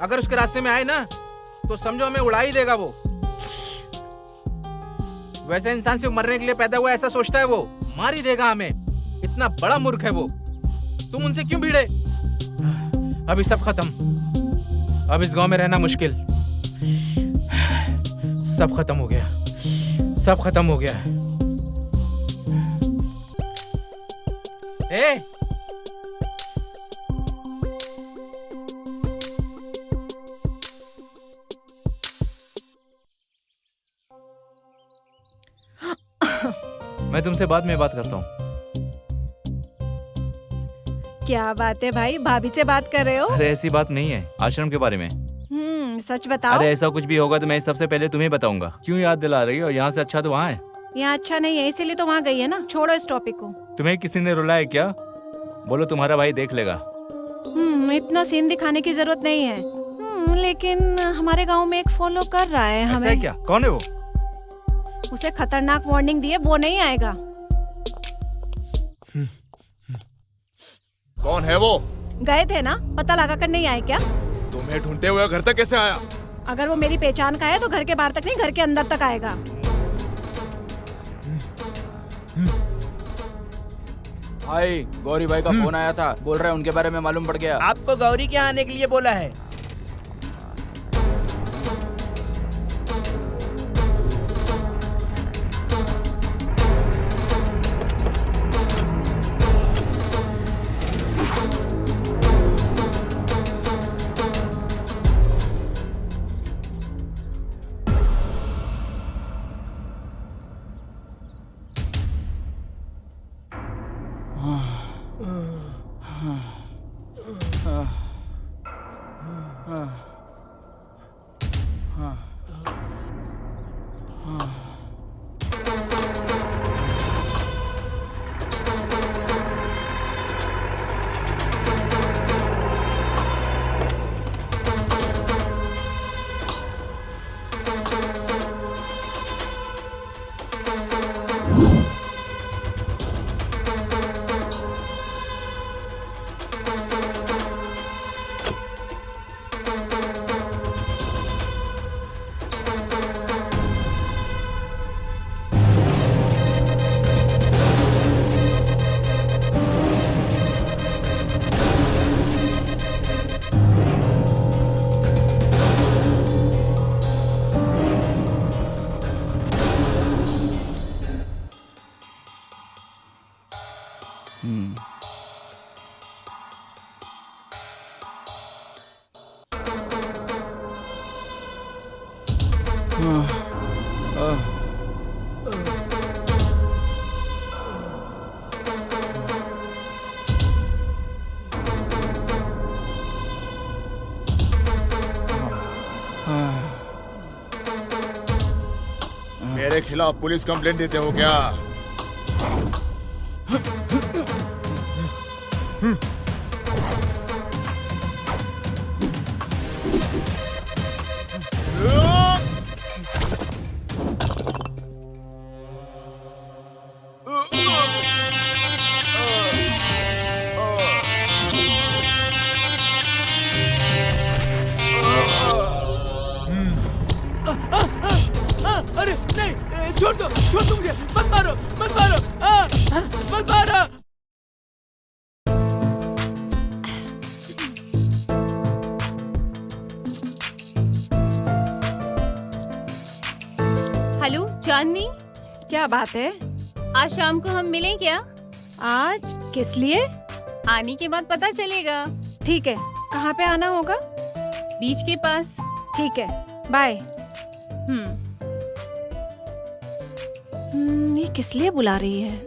अगर उसके रास्ते में आए ना तो समझो हमें उड़ा ही देगा वो। वैसे इंसान सिर्फ मरने के लिए पैदा हुआ ऐसा सोचता है वो, मार ही देगा हमें। इतना बड़ा मूर्ख है वो। तुम उनसे क्यों भिड़े? अभी सब खत्म, अब इस गांव में रहना मुश्किल। सब खत्म हो गया, सब खत्म हो गया। ए! मैं तुमसे बाद में बात करता हूँ। क्या बात है भाई, भाभी से बात कर रहे हो? अरे ऐसी बात नहीं है, आश्रम के बारे में। सच बताओ। अरे ऐसा कुछ भी होगा तो मैं सबसे पहले तुम्हें बताऊंगा। क्यों याद दिला रही हो? यहाँ से अच्छा तो वहाँ है। यहाँ अच्छा नहीं है, इसीलिए तो वहाँ गई है ना। छोड़ो इस टॉपिक को। तुम्हें किसी ने रुलाया क्या? बोलो तुम्हारा भाई देख लेगा। इतना सीन दिखाने की जरूरत नहीं है। लेकिन हमारे गांव में एक फॉलो कर रहा है हमें। ऐसा है क्या? कौन है वो? उसे खतरनाक वार्निंग दिए, वो नहीं आएगा। कौन है वो? गए थे ना, पता लगा कर नहीं आए क्या? तुम्हें ढूंढते हुए घर तक कैसे आया? अगर वो मेरी पहचान का है तो घर के बाहर तक नहीं, घर के अंदर तक आएगा। भाई गौरी भाई का फोन आया था, बोल रहे हैं उनके बारे में मालूम पड़ गया। आपको गौरी के यहाँ आने के लिए बोला है। मेरे खिलाफ पुलिस कंप्लेंट देते हो क्या? अरे नहीं, छोड़ दो मुझे, मत मारो, मत मारो। हेलो चांदनी, क्या बात है? आज शाम को हम मिलें क्या? आज किस लिए? आने के बाद पता चलेगा। ठीक है, कहाँ पे आना होगा? बीच के पास। ठीक है, बाय। ये किस लिए बुला रही है?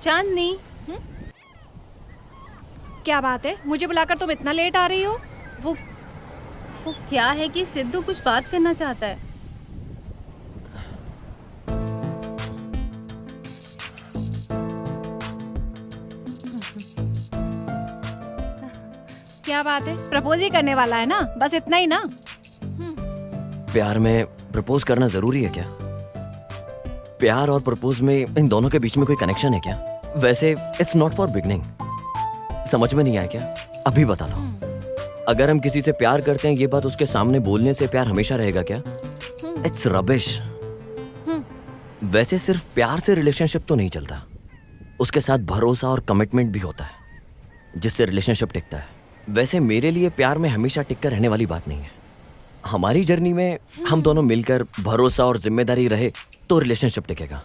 चांदनी, क्या बात है? मुझे बुलाकर तुम इतना लेट आ रही हो? वो क्या है कि सिद्धू कुछ बात करना चाहता है। क्या बात है? प्रपोज ही करने वाला है ना? बस इतना ही ना? प्यार में प्रपोज करना जरूरी है क्या? प्यार और प्रपोज में इन दोनों के बीच में कोई कनेक्शन है क्या? वैसे इट्स नॉट फॉर बिगनिंग। समझ में नहीं आया क्या? अभी बताता हूँ। अगर हम किसी से प्यार करते हैं, ये बात उसके सामने बोलने से प्यार हमेशा रहेगा क्या? It's rubbish. वैसे सिर्फ प्यार से रिलेशनशिप तो नहीं चलता, उसके साथ भरोसा और कमिटमेंट भी होता है जिससे रिलेशनशिप टिकता है। वैसे मेरे लिए प्यार में हमेशा टिक कर रहने वाली बात नहीं है। हमारी जर्नी में हम दोनों मिलकर भरोसा और जिम्मेदारी रहे तो रिलेशनशिप टिकेगा।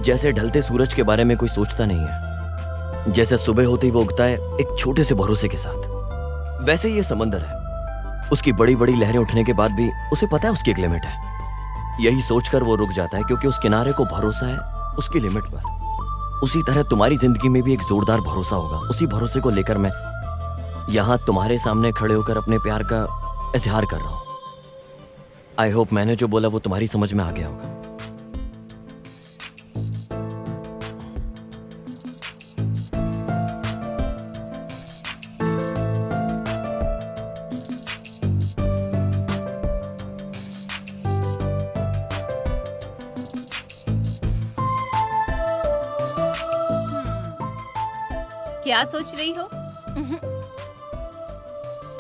जैसे ढलते सूरज के बारे में कोई सोचता नहीं है, जैसे सुबह होते ही वो उगता है एक छोटे से भरोसे के साथ, वैसे ये समंदर है। उसकी बड़ी बड़ी लहरें उठने के बाद भी उसे पता है उसकी एक लिमिट है। यही सोचकर वो रुक जाता है क्योंकि उस किनारे को भरोसा है उसकी लिमिट पर। उसी तरह तुम्हारी जिंदगी में भी एक जोरदार भरोसा होगा। उसी भरोसे को लेकर मैं यहाँ तुम्हारे सामने खड़े होकर अपने प्यार का इजहार कर रहा हूँ। आई होप मैंने जो बोला वो तुम्हारी समझ में आ गया होगा। क्या सोच रही हो?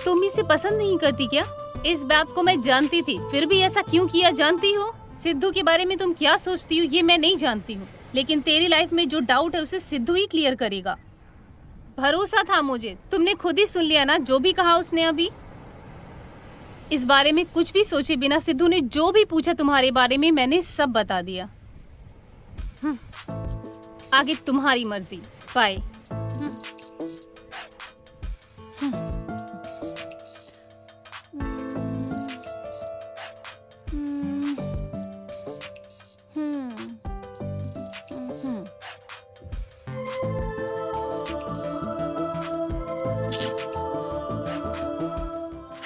तुम इसे पसंद नहीं करती क्या? इस बात को मैं जानती थी, फिर भी ऐसा क्यों किया जानती हो? सिद्धू के बारे में तुम क्या सोचती हो ये मैं नहीं जानती हूँ, लेकिन तेरी लाइफ में जो डाउट है उसे सिद्धू ही क्लियर करेगा। भरोसा था मुझे, तुमने खुद ही सुन लिया ना जो भी कहा उसने अभी। इस बारे में कुछ भी सोचे बिना सिद्धू ने जो भी पूछा तुम्हारे बारे में मैंने सब बता दिया। आगे तुम्हारी मर्जी। बाय।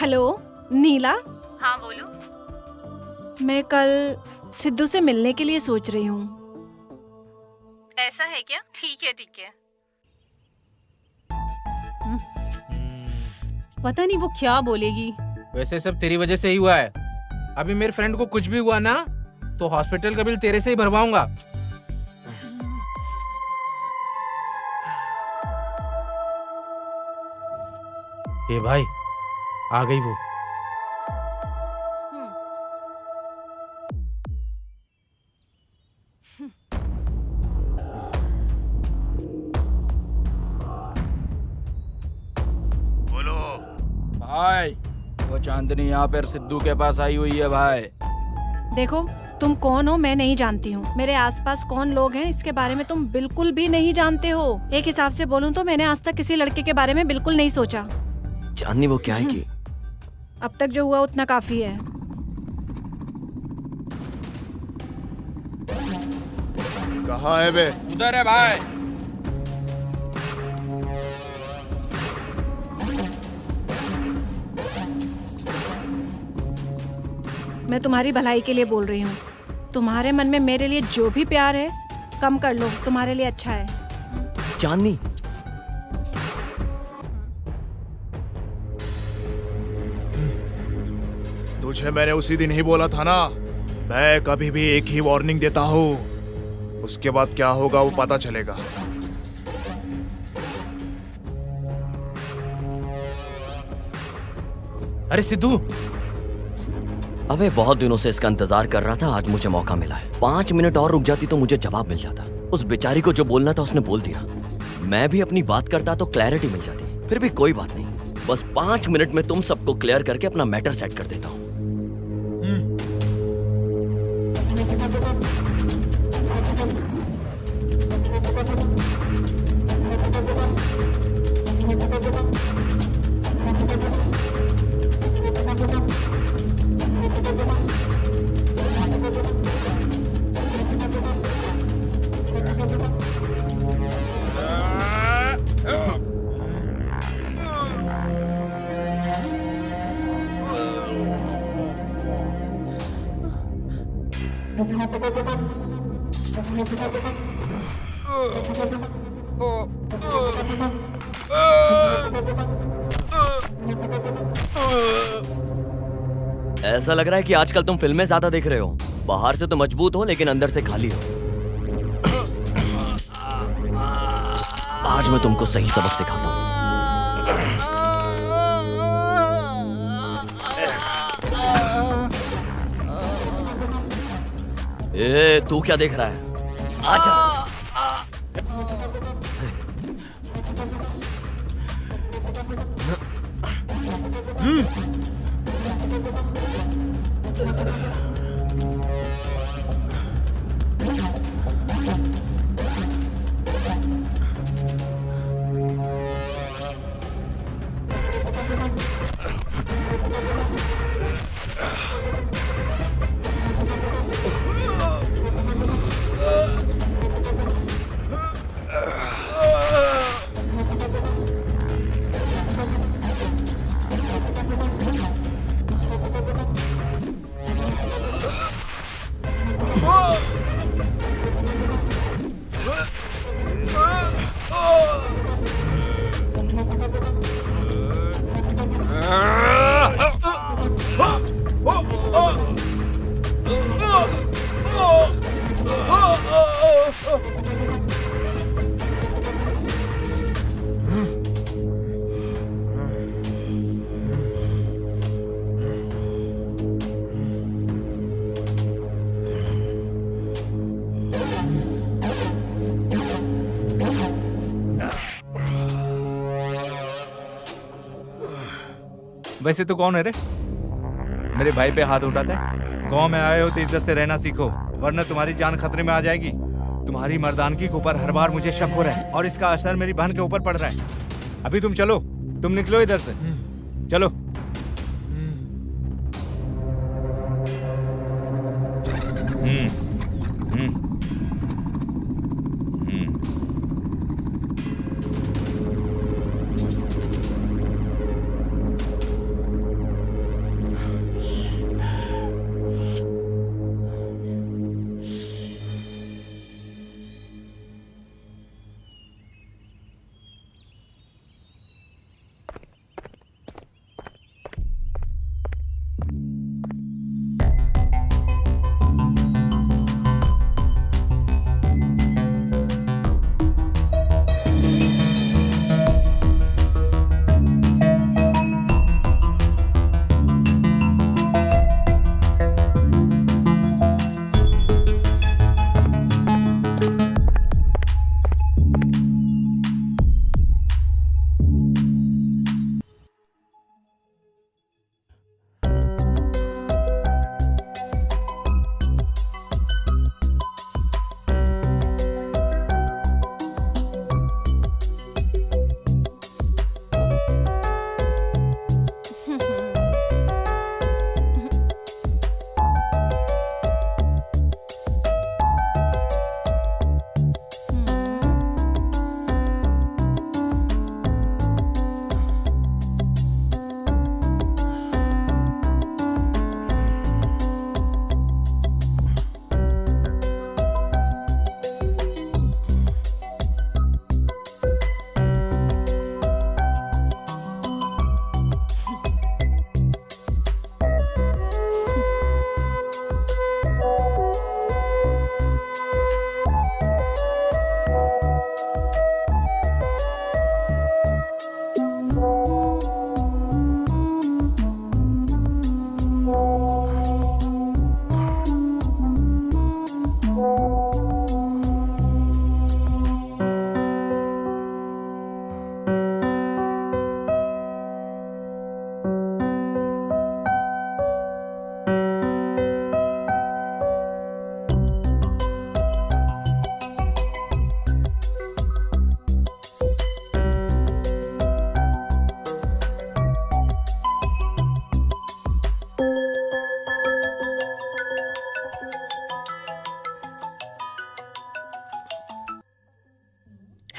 हेलो नीला। हाँ बोलो। मैं कल सिद्धू से मिलने के लिए सोच रही हूँ। ऐसा है क्या? ठीक है ठीक है। पता नहीं वो क्या बोलेगी। वैसे सब तेरी वजह से ही हुआ है। अभी मेरे फ्रेंड को कुछ भी हुआ ना तो हॉस्पिटल का बिल तेरे से ही भरवाऊंगा। ए भाई, आ गई वो। बोलो भाई, वो चांदनी यहाँ पर सिद्धू के पास आई हुई है भाई। देखो तुम कौन हो मैं नहीं जानती हूँ, मेरे आसपास कौन लोग हैं इसके बारे में तुम बिल्कुल भी नहीं जानते हो। एक हिसाब से बोलूँ तो मैंने आज तक किसी लड़के के बारे में बिल्कुल नहीं सोचा। चांदनी वो क्या है कि अब तक जो हुआ उतना काफी है। कहाँ है बे? उधर है भाई। मैं तुम्हारी भलाई के लिए बोल रही हूँ। तुम्हारे मन में मेरे लिए जो भी प्यार है कम कर लो, तुम्हारे लिए अच्छा है। चांदनी, तुझे मैंने उसी दिन ही बोला था ना, मैं कभी भी एक ही वार्निंग देता हूँ, उसके बाद क्या होगा वो पता चलेगा। अरे सिद्धू, अबे बहुत दिनों से इसका इंतजार कर रहा था, आज मुझे मौका मिला है। 5 मिनट और रुक जाती तो मुझे जवाब मिल जाता। उस बेचारी को जो बोलना था उसने बोल दिया। मैं भी अपनी बात करता तो क्लैरिटी मिल जाती। फिर भी कोई बात नहीं, बस 5 मिनट में तुम सबको क्लियर करके अपना मैटर सेट कर देता हूँ। ऐसा लग रहा है कि आजकल तुम फिल्में ज्यादा देख रहे हो। बाहर से तो मजबूत हो लेकिन अंदर से खाली हो। आज मैं तुमको सही सबक सिखाता हूँ। ए, तू क्या देख रहा है? आजा। वैसे तो कौन है रे? मेरे भाई पे हाथ उठाता है? गांव में आए हो तो इज्जत से रहना सीखो, वरना तुम्हारी जान खतरे में आ जाएगी। तुम्हारी मर्दानगी के ऊपर हर बार मुझे शक हो रहा है और इसका असर मेरी बहन के ऊपर पड़ रहा है। अभी तुम चलो, तुम निकलो इधर से, चलो।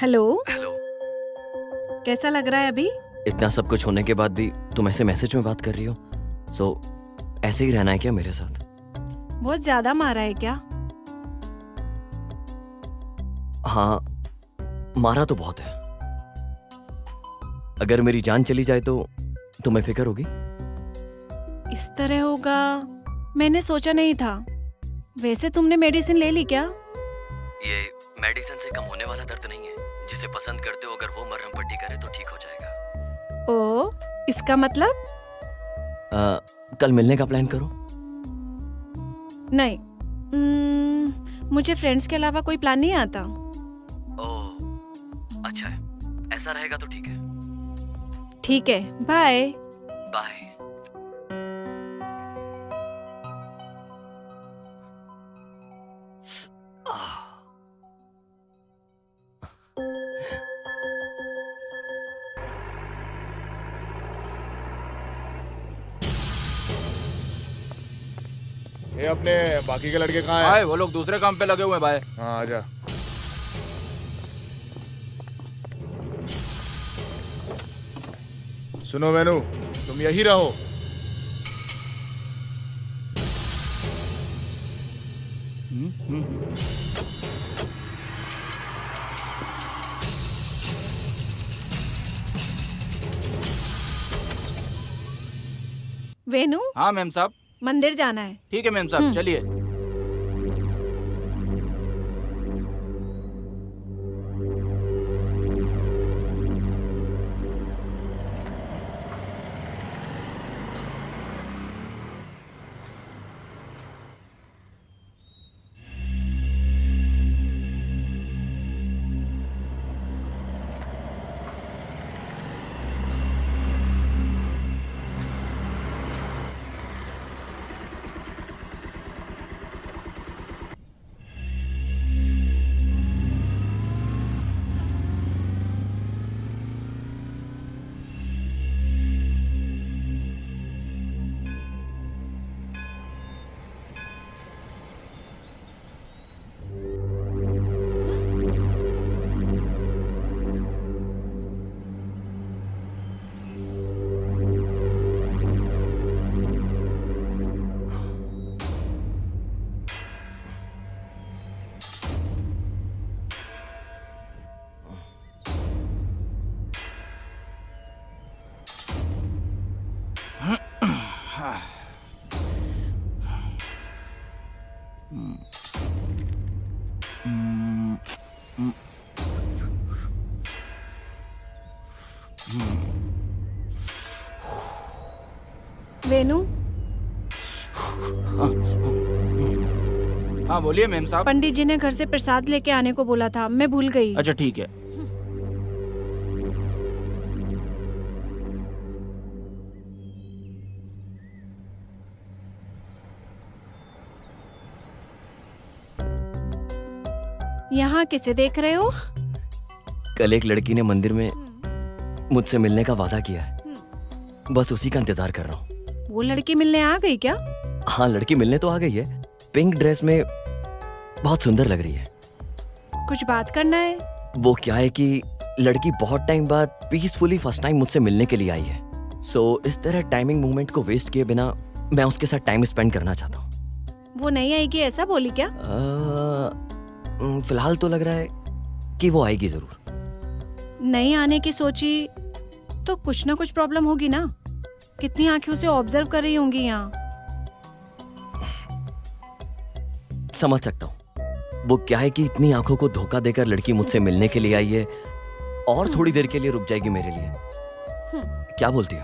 हेलो। कैसा लग रहा है अभी? इतना सब कुछ होने के बाद भी तुम ऐसे मैसेज में बात कर रही हो, सो ऐसे ही रहना है क्या मेरे साथ? बहुत ज्यादा मारा है क्या? हाँ, मारा तो बहुत है। अगर मेरी जान चली जाए तो तुम्हें फिक्र होगी? इस तरह होगा मैंने सोचा नहीं था। वैसे तुमने मेडिसिन ले ली क्या? ये मेडिसिन से कम होने वाला दर्द नहीं है। जिसे पसंद करते हो अगर वो मरहम पट्टी करे तो ठीक हो जाएगा। ओ, इसका मतलब? कल मिलने का प्लान करो। नहीं, मुझे फ्रेंड्स के अलावा कोई प्लान नहीं आता। ओह, अच्छा है। ऐसा रहेगा तो ठीक है। ठीक है, बाय। बाय। ये अपने बाकी के लड़के कहाँ हैं? भाई वो लोग दूसरे काम पे लगे हुए हैं भाई। हाँ आजा। सुनो मेनू, तुम यही रहो। वेनु, हाँ मैम साहब। मंदिर जाना है। ठीक है मैम साहब, चलिए। वेनु, हाँ बोलिए मेम साहब। पंडित जी ने घर से प्रसाद लेके आने को बोला था, मैं भूल गई। अच्छा ठीक है। यहाँ किसे देख रहे हो? कल एक लड़की ने मंदिर में मुझसे मिलने का वादा किया है, बस उसी का इंतजार कर रहा हूँ। वो लड़की मिलने आ गई क्या? हाँ, लड़की मिलने तो आ गई है, पिंक ड्रेस में बहुत सुंदर लग रही है। कुछ बात करना है? वो क्या है कि लड़की बहुत टाइम बाद पीसफुली फर्स्ट टाइम मुझसे मिलने के लिए आई है। सो इस तरह टाइमिंग मूवमेंट को वेस्ट किए बिना मैं उसके साथ टाइम स्पेंड करना चाहता हूँ। वो नहीं आएगी ऐसा बोली क्या? फिलहाल तो लग रहा है कि वो आएगी जरूर। नहीं आने की सोची तो कुछ ना कुछ प्रॉब्लम होगी ना। कितनी आंखों से ऑब्जर्व कर रही होंगी यहाँ। समझ सकता हूँ। वो क्या है कि इतनी आंखों को धोखा देकर लड़की मुझसे मिलने के लिए आई है और थोड़ी देर के लिए रुक जाएगी मेरे लिए। क्या बोलती हो?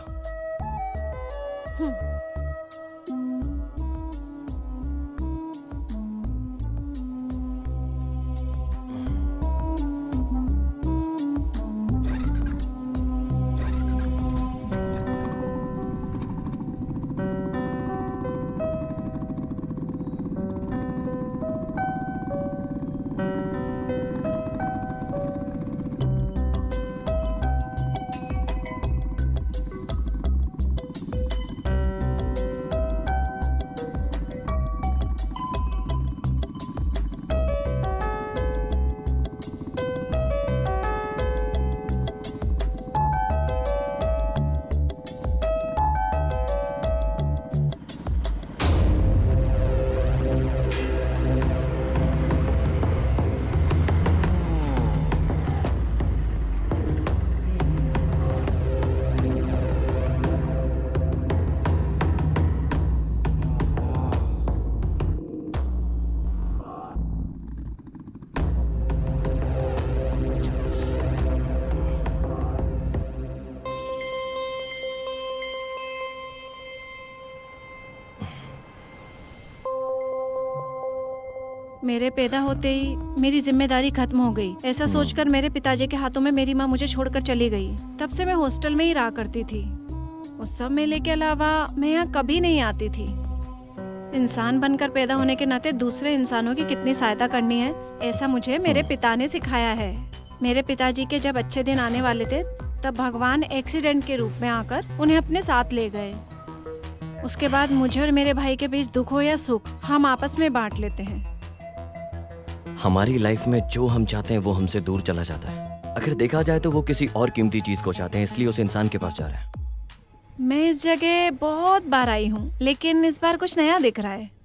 मेरे पैदा होते ही मेरी जिम्मेदारी खत्म हो गई। ऐसा सोचकर मेरे पिताजी के हाथों में मेरी माँ मुझे छोड़कर चली गई। तब से मैं हॉस्टल में ही रहा करती थी। उस सब मेले के अलावा मैं यहाँ कभी नहीं आती थी। इंसान बनकर पैदा होने के नाते दूसरे इंसानों की कितनी सहायता करनी है, ऐसा मुझे मेरे पिता ने सिखाया है। मेरे पिताजी के जब अच्छे दिन आने वाले थे तब भगवान एक्सीडेंट के रूप में आकर उन्हें अपने साथ ले गए। उसके बाद मुझे और मेरे भाई के बीच दुख हो या सुख हम आपस में बांट लेते हैं। हमारी लाइफ में जो हम चाहते हैं वो हमसे दूर चला जाता है। अगर देखा जाए तो वो किसी और कीमती चीज को चाहते हैं, इसलिए उस इंसान के पास जा रहे हैं। मैं इस जगह बहुत बार आई हूँ, लेकिन इस बार कुछ नया दिख रहा है।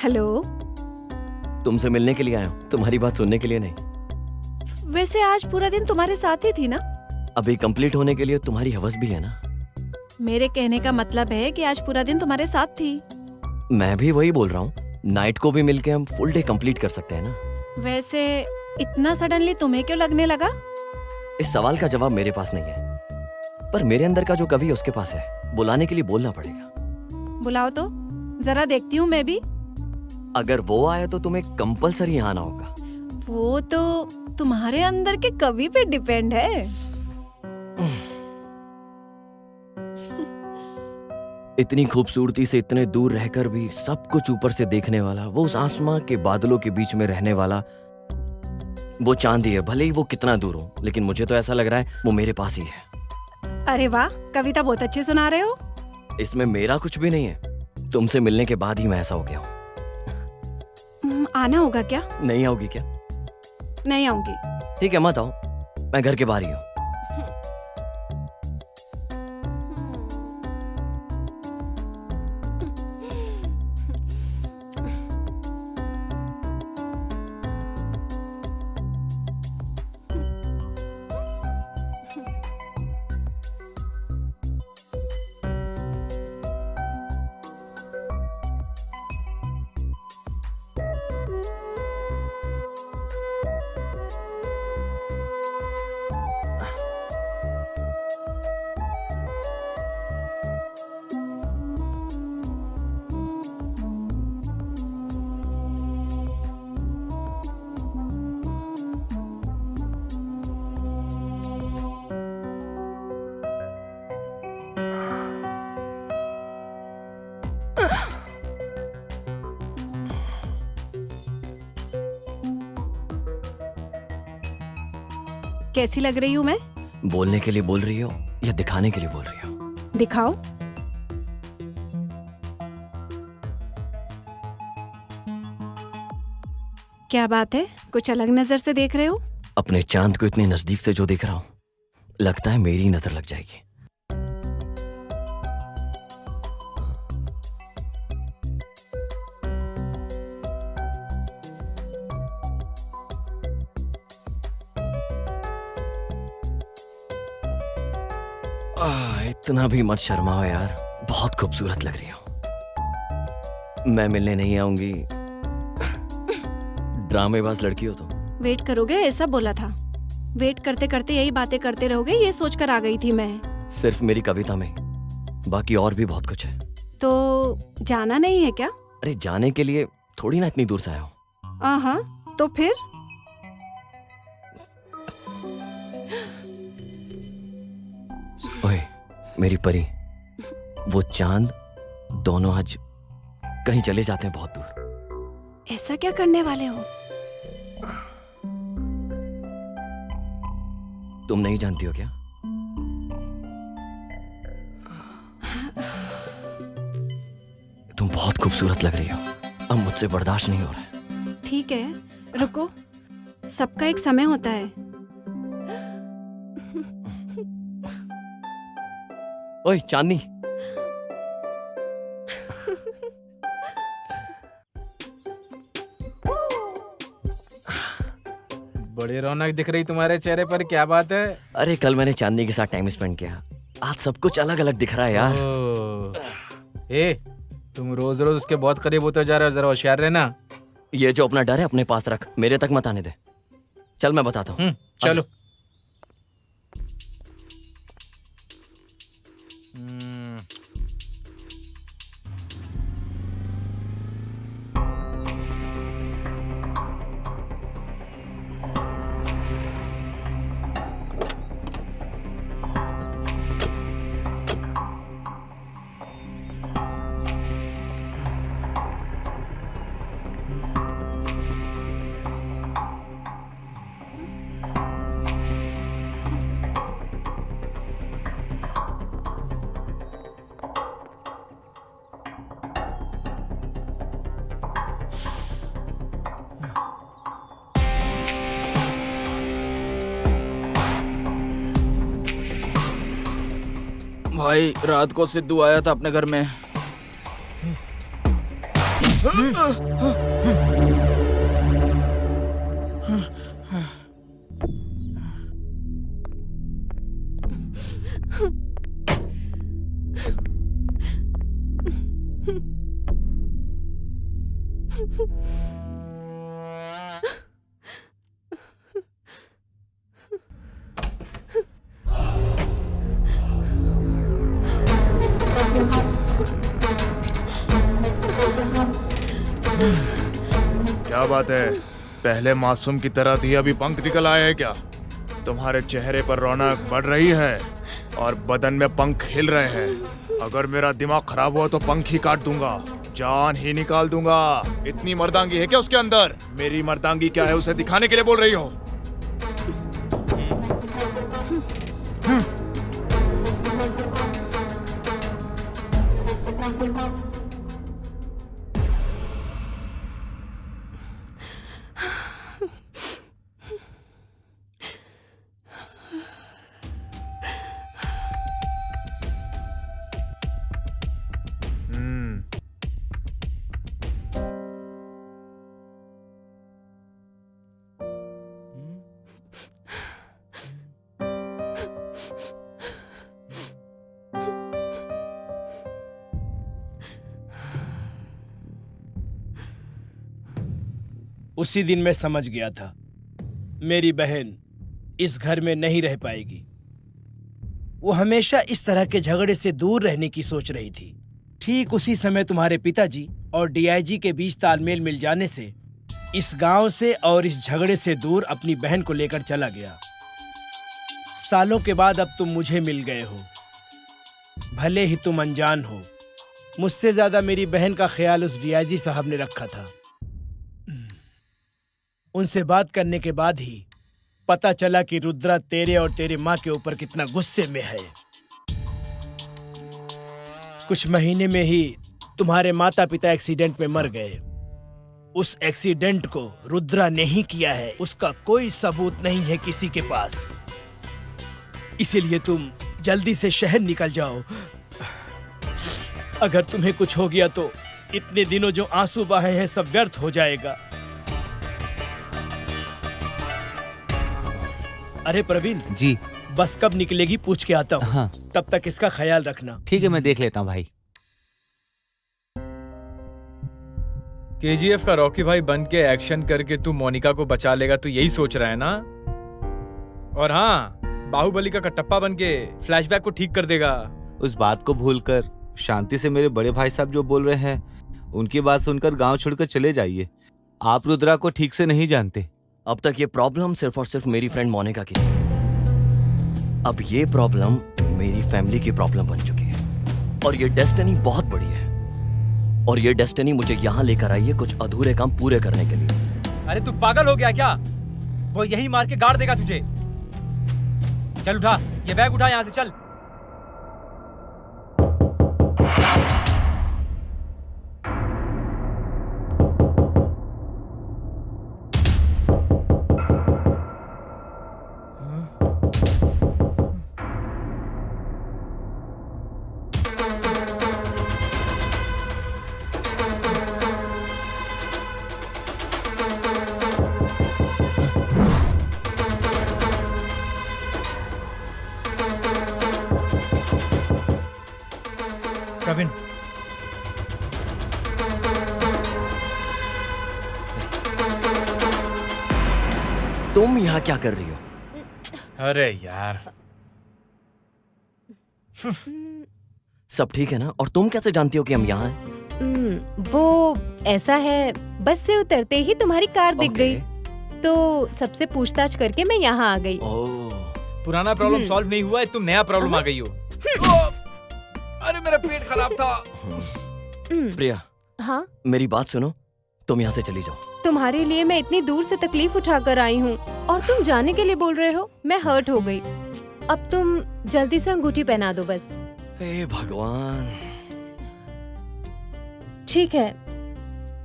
हेलो। तुमसे मिलने के लिए आया हूँ, तुम्हारी बात सुनने के लिए नहीं। वैसे आज पूरा दिन तुम्हारे साथ ही थी ना? अभी कंप्लीट होने के लिए तुम्हारी हवस भी है ना। मेरे कहने का मतलब है कि आज पूरा दिन तुम्हारे साथ थी। मैं भी वही बोल रहा हूँ, नाइट को भी मिलके हम फुल डे कंप्लीट कर सकते हैं ना। वैसे इतना सडनली तुम्हें क्यों लगने लगा? इस सवाल का जवाब मेरे पास नहीं है, पर मेरे अंदर का जो कवि है उसके पास है। बुलाने के लिए बोलना पड़ेगा। बुलाओ तो जरा देखती हूँ मैं भी। अगर वो आए तो तुम्हें कंपलसरी यहाँ आना होगा। वो तो तुम्हारे अंदर के कवि पे डिपेंड है। इतनी खूबसूरती से इतने दूर रहकर भी सब कुछ ऊपर से देखने वाला, वो उस आसमां के बादलों के बीच में रहने वाला, वो चांदी है। भले ही वो कितना दूर हो, लेकिन मुझे तो ऐसा लग रहा है वो मेरे पास ही है। अरे वाह, कविता बहुत अच्छी सुना रहे हो। इसमें मेरा कुछ भी नहीं है। तुमसे मिलने के बाद ही मैं ऐसा हो गया हूँ। आना होगा क्या? नहीं आओगी क्या? नहीं आऊंगी। ठीक है, मत आओ, मैं घर के बाहर ही हूँ। कैसी लग रही हूँ मैं? बोलने के लिए बोल रही हो या दिखाने के लिए बोल रही हो? दिखाओ। क्या बात है, कुछ अलग नजर से देख रहे हो? अपने चांद को इतनी नजदीक से जो देख रहा हूँ, लगता है मेरी नजर लग जाएगी। इतना भी मत शर्माओ यार, बहुत खूबसूरत लग रही हो। मैं मिलने नहीं आऊंगी, ड्रामेबाज लड़की हो तुम। वेट करोगे ऐसा बोला था। वेट करते करते यही बातें करते रहोगे, ये सोचकर आ गई थी मैं। सिर्फ मेरी कविता में, बाकी और भी बहुत कुछ है। तो जाना नहीं है क्या? अरे जाने के लिए थोड़ी ना इतनी दूर से आया हूँ। हाँ, तो फिर? ओए मेरी परी, वो चांद, दोनों आज कहीं चले जाते हैं बहुत दूर। ऐसा क्या करने वाले हो? तुम नहीं जानती हो क्या? तुम बहुत खूबसूरत लग रही हो, अब मुझसे बर्दाश्त नहीं हो रहा है। ठीक है, रुको, सबका एक समय होता है। ओए चांदनी, बड़ी रौनक दिख रही तुम्हारे चेहरे पर, क्या बात है? अरे कल मैंने चांदनी के साथ टाइम स्पेंड किया, आज सब कुछ अलग अलग दिख रहा है यार। ए, तुम रोज रोज उसके बहुत करीब होते जा रहे हो, जरा होशियार रहना। ये जो अपना डर है अपने पास रख, मेरे तक मत आने दे। चल मैं बताता हूँ। चलो। भाई रात को सिद्धू आया था अपने घर में। क्या बात है, पहले मासूम की तरह थी, अभी पंख निकल आए हैं क्या? तुम्हारे चेहरे पर रौनक बढ़ रही है और बदन में पंख हिल रहे हैं। अगर मेरा दिमाग खराब हुआ तो पंख ही काट दूंगा, जान ही निकाल दूंगा। इतनी मर्दांगी है क्या उसके अंदर? मेरी मर्दांगी क्या है उसे दिखाने के लिए बोल रही हो? उसी दिन मैं समझ गया था मेरी बहन इस घर में नहीं रह पाएगी। वो हमेशा इस तरह के झगड़े से दूर रहने की सोच रही थी। ठीक उसी समय तुम्हारे पिताजी और डीआईजी के बीच तालमेल मिल जाने से इस गांव से और इस झगड़े से दूर अपनी बहन को लेकर चला गया। सालों के बाद अब तुम मुझे मिल गए हो। भले ही तुम अनजान हो, मुझसे ज्यादा मेरी बहन का ख्याल उस डीआईजी साहब ने रखा था। उनसे बात करने के बाद ही पता चला कि रुद्रा तेरे और तेरे माँ के ऊपर कितना गुस्से में है। कुछ महीने में ही तुम्हारे माता पिता एक्सीडेंट में मर गए। उस एक्सीडेंट को रुद्रा ने ही किया है, उसका कोई सबूत नहीं है किसी के पास। इसीलिए तुम जल्दी से शहर निकल जाओ। अगर तुम्हें कुछ हो गया तो इतने दिनों जो आंसू बहाए हैं सब व्यर्थ हो जाएगा। अरे प्रवीण जी, बस कब निकलेगी पूछ के आता हूँ। हाँ। तब तक इसका ख्याल रखना। ठीक है, मैं देख लेता हूँ भाई। केजीएफ का रॉकी भाई बन के एक्शन करके तू मोनिका को बचा लेगा, तो यही सोच रहा है ना? और हाँ, बाहुबली का कटप्पा बन के फ्लैशबैक को ठीक कर देगा। उस बात को भूलकर शांति से मेरे बड़े भाई साहब जो बोल रहे हैं उनकी बात सुनकर गांव छोड़कर चले जाइए। आप रुद्रा को ठीक से नहीं जानते। अब तक ये प्रॉब्लम सिर्फ और सिर्फ मेरी फ्रेंड मोनिका की थी। अब ये प्रॉब्लम मेरी फैमिली की प्रॉब्लम बन चुकी है और ये डेस्टिनी बहुत बड़ी है। और ये डेस्टिनी मुझे यहाँ लेकर आई है कुछ अधूरे काम पूरे करने के लिए। अरे तू पागल हो गया क्या? वो यही मार के गाड़ देगा तुझे। चल उठा, ये बैग उठा यहाँ से, चल। कविन, तुम यहाँ क्या कर रही हो? अरे यार, सब ठीक है ना? और तुम कैसे जानती हो कि हम यहाँ हैं? वो ऐसा है, बस से उतरते ही तुम्हारी कार दिख गई, तो सबसे पूछताछ करके मैं यहाँ आ गई। पुराना प्रॉब्लम सॉल्व नहीं हुआ है, तुम नया प्रॉब्लम आ गई हो। अरे मेरा पेट खराब था। प्रिया, हाँ, मेरी बात सुनो, तुम यहाँ से चली जाओ। तुम्हारे लिए मैं इतनी दूर से तकलीफ उठाकर आई हूँ और तुम जाने के लिए बोल रहे हो? मैं हर्ट हो गई। अब तुम जल्दी से अंगूठी पहना दो बस। हे भगवान। ठीक है,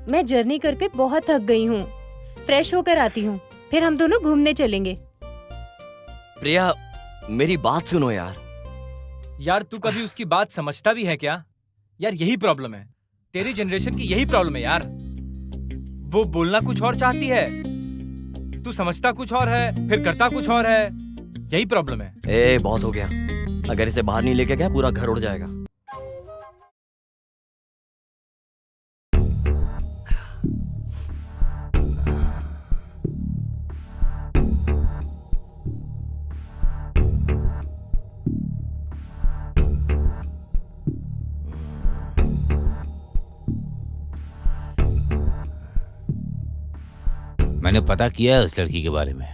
मैं जर्नी करके बहुत थक गई हूँ, फ्रेश होकर आती हूँ, फिर हम दोनों घूमने चलेंगे। प्रिया, मेरी बात सुनो यार। यार तू कभी उसकी बात समझता भी है क्या? यार यही प्रॉब्लम है, तेरी जनरेशन की यही प्रॉब्लम है यार। वो बोलना कुछ और चाहती है, तू समझता कुछ और है, फिर करता कुछ और है। यही प्रॉब्लम है। ए बहुत हो गया, अगर इसे बाहर नहीं लेके गया पूरा घर उड़ जाएगा। मैंने पता किया है उस लड़की के बारे में।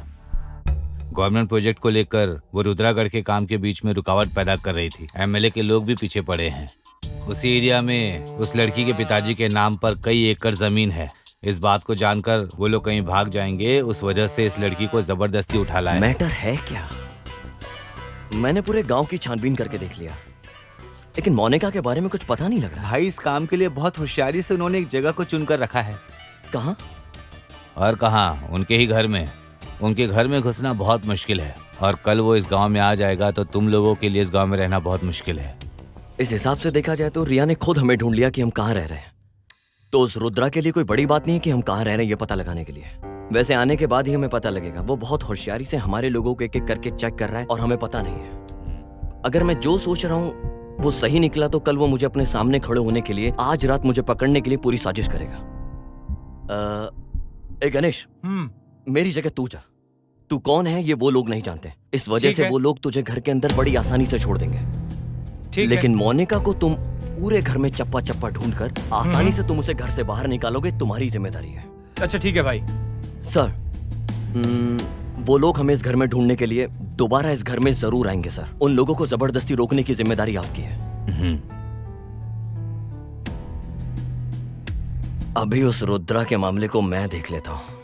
गवर्नमेंट प्रोजेक्ट को लेकर वो रुद्रागढ़ के काम के बीच में रुकावट पैदा कर रही थी। एमएलए के लोग भी पीछे पड़े हैं। उसी एरिया में उस लड़की के पिताजी के नाम पर कई एकड़ जमीन है। इस बात को जानकर वो लोग कहीं भाग जाएंगे, उस वजह से इस लड़की को जबरदस्ती उठा लाया। मैटर है क्या? मैंने पूरे गांव की छानबीन करके देख लिया, लेकिन मोनिका के बारे में कुछ पता नहीं लग रहा। भाई इस काम के लिए बहुत होशियारी से उन्होंने एक जगह को चुनकर रखा है। कहाँ? और कहाँ, उनके ही घर में। उनके घर में घुसना बहुत मुश्किल है, और कल वो इस गांव में आ जाएगा तो तुम लोगों के लिए इस गांव में रहना बहुत मुश्किल है। इस हिसाब से देखा जाए तो रिया ने खुद हमें ढूंढ लिया कि हम कहाँ रह रहे हैं। तो उस रुद्रा के लिए कोई बड़ी बात नहीं है कि हम कहाँ रह रहे हैं ये पता लगाने के लिए। वैसे आने के बाद ही हमें पता लगेगा। वो बहुत होशियारी से हमारे लोगों को एक एक करके चेक कर रहा है और हमें पता नहीं है। अगर मैं जो सोच रहा हूँ वो सही निकला तो कल वो मुझे अपने सामने खड़े होने के लिए, आज रात मुझे पकड़ने के लिए पूरी साजिश करेगा। गणेश, मेरी जगह तू जा। तू कौन है ये वो लोग नहीं जानते, इस वजह से वो लोग तुझे घर के अंदर बड़ी आसानी से छोड़ देंगे। लेकिन मोनिका को तुम पूरे घर में चप्पा चप्पा ढूंढकर आसानी से तुम उसे घर से बाहर निकालोगे, तुम्हारी जिम्मेदारी है। अच्छा ठीक है भाई। सर, वो लोग हमें इस घर में ढूंढने के लिए दोबारा इस घर में जरूर आएंगे सर। उन लोगों को जबरदस्ती रोकने की जिम्मेदारी आपकी है। अभी उस रुद्रा के मामले को मैं देख लेता हूं।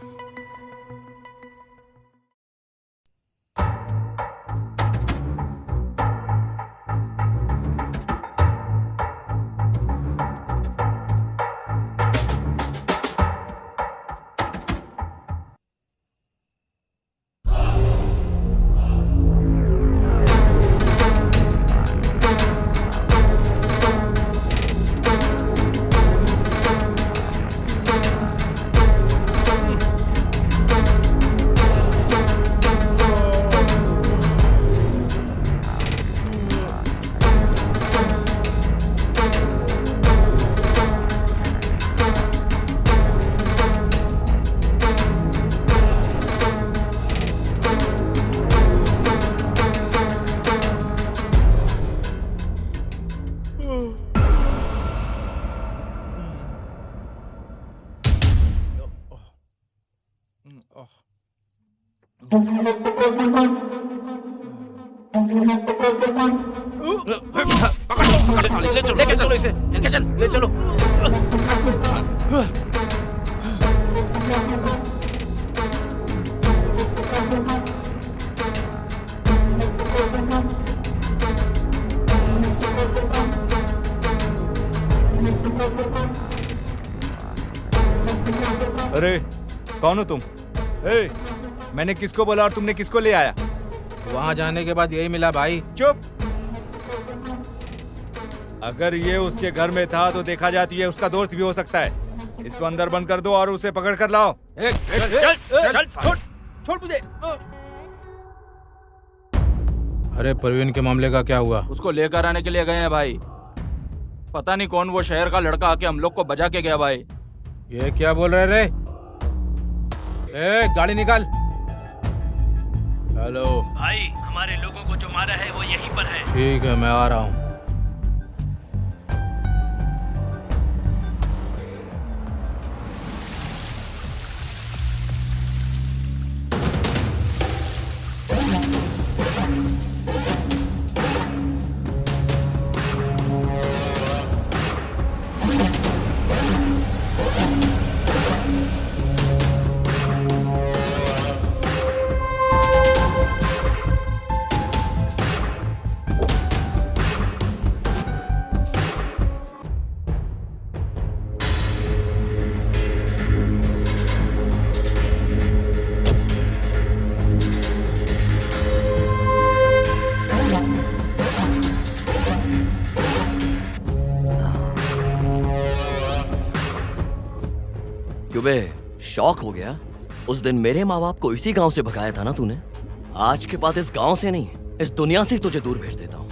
लेके चलो इसे, लेके चल, ले चलो। अरे कौन हो तुम? मैंने किसको बोला और तुमने किसको ले आया? वहां जाने के बाद यही मिला भाई। चुप। अगर ये उसके घर में था तो देखा जाती है उसका दोस्त भी हो सकता है। इसको अंदर बंद कर दो और उसे पकड़ कर लाओ। चल, छोड़ मुझे। अरे परवीन के मामले का क्या हुआ? उसको लेकर आने के लिए गए हैं भाई। पता नहीं कौन वो शहर का लड़का आके हम लोग को बजा के गया भाई। ये क्या बोल रहे रे? गाड़ी निकाल। हेलो भाई, हमारे लोगों को जो मारा है वो यहीं पर है। ठीक है, मैं आ रहा हूँ। क्यों बे, शौक हो गया? उस दिन मेरे माँ बाप को इसी गांव से भगाया था ना तूने। आज के बाद इस गांव से नहीं, इस दुनिया से ही तुझे दूर भेज देता हूँ।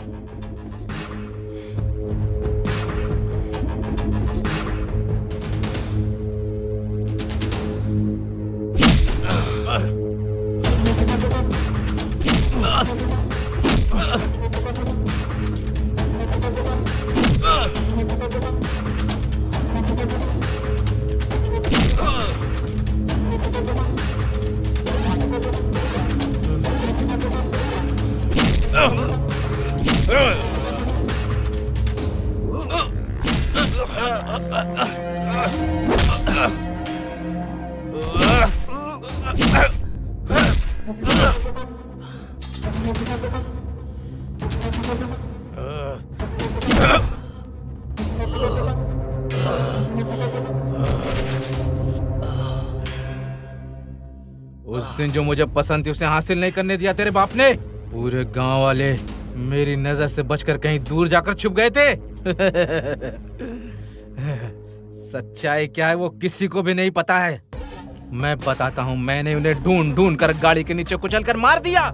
उस दिन जो मुझे पसंद थी उसे हासिल नहीं करने दिया तेरे बाप ने। पूरे गांव वाले मेरी नजर से बचकर कहीं दूर जाकर छुप गए थे। सच्चाई क्या है वो किसी को भी नहीं पता है। मैं बताता हूँ, मैंने उन्हें ढूंढ ढूंढ कर गाड़ी के नीचे कुचल कर मार दिया।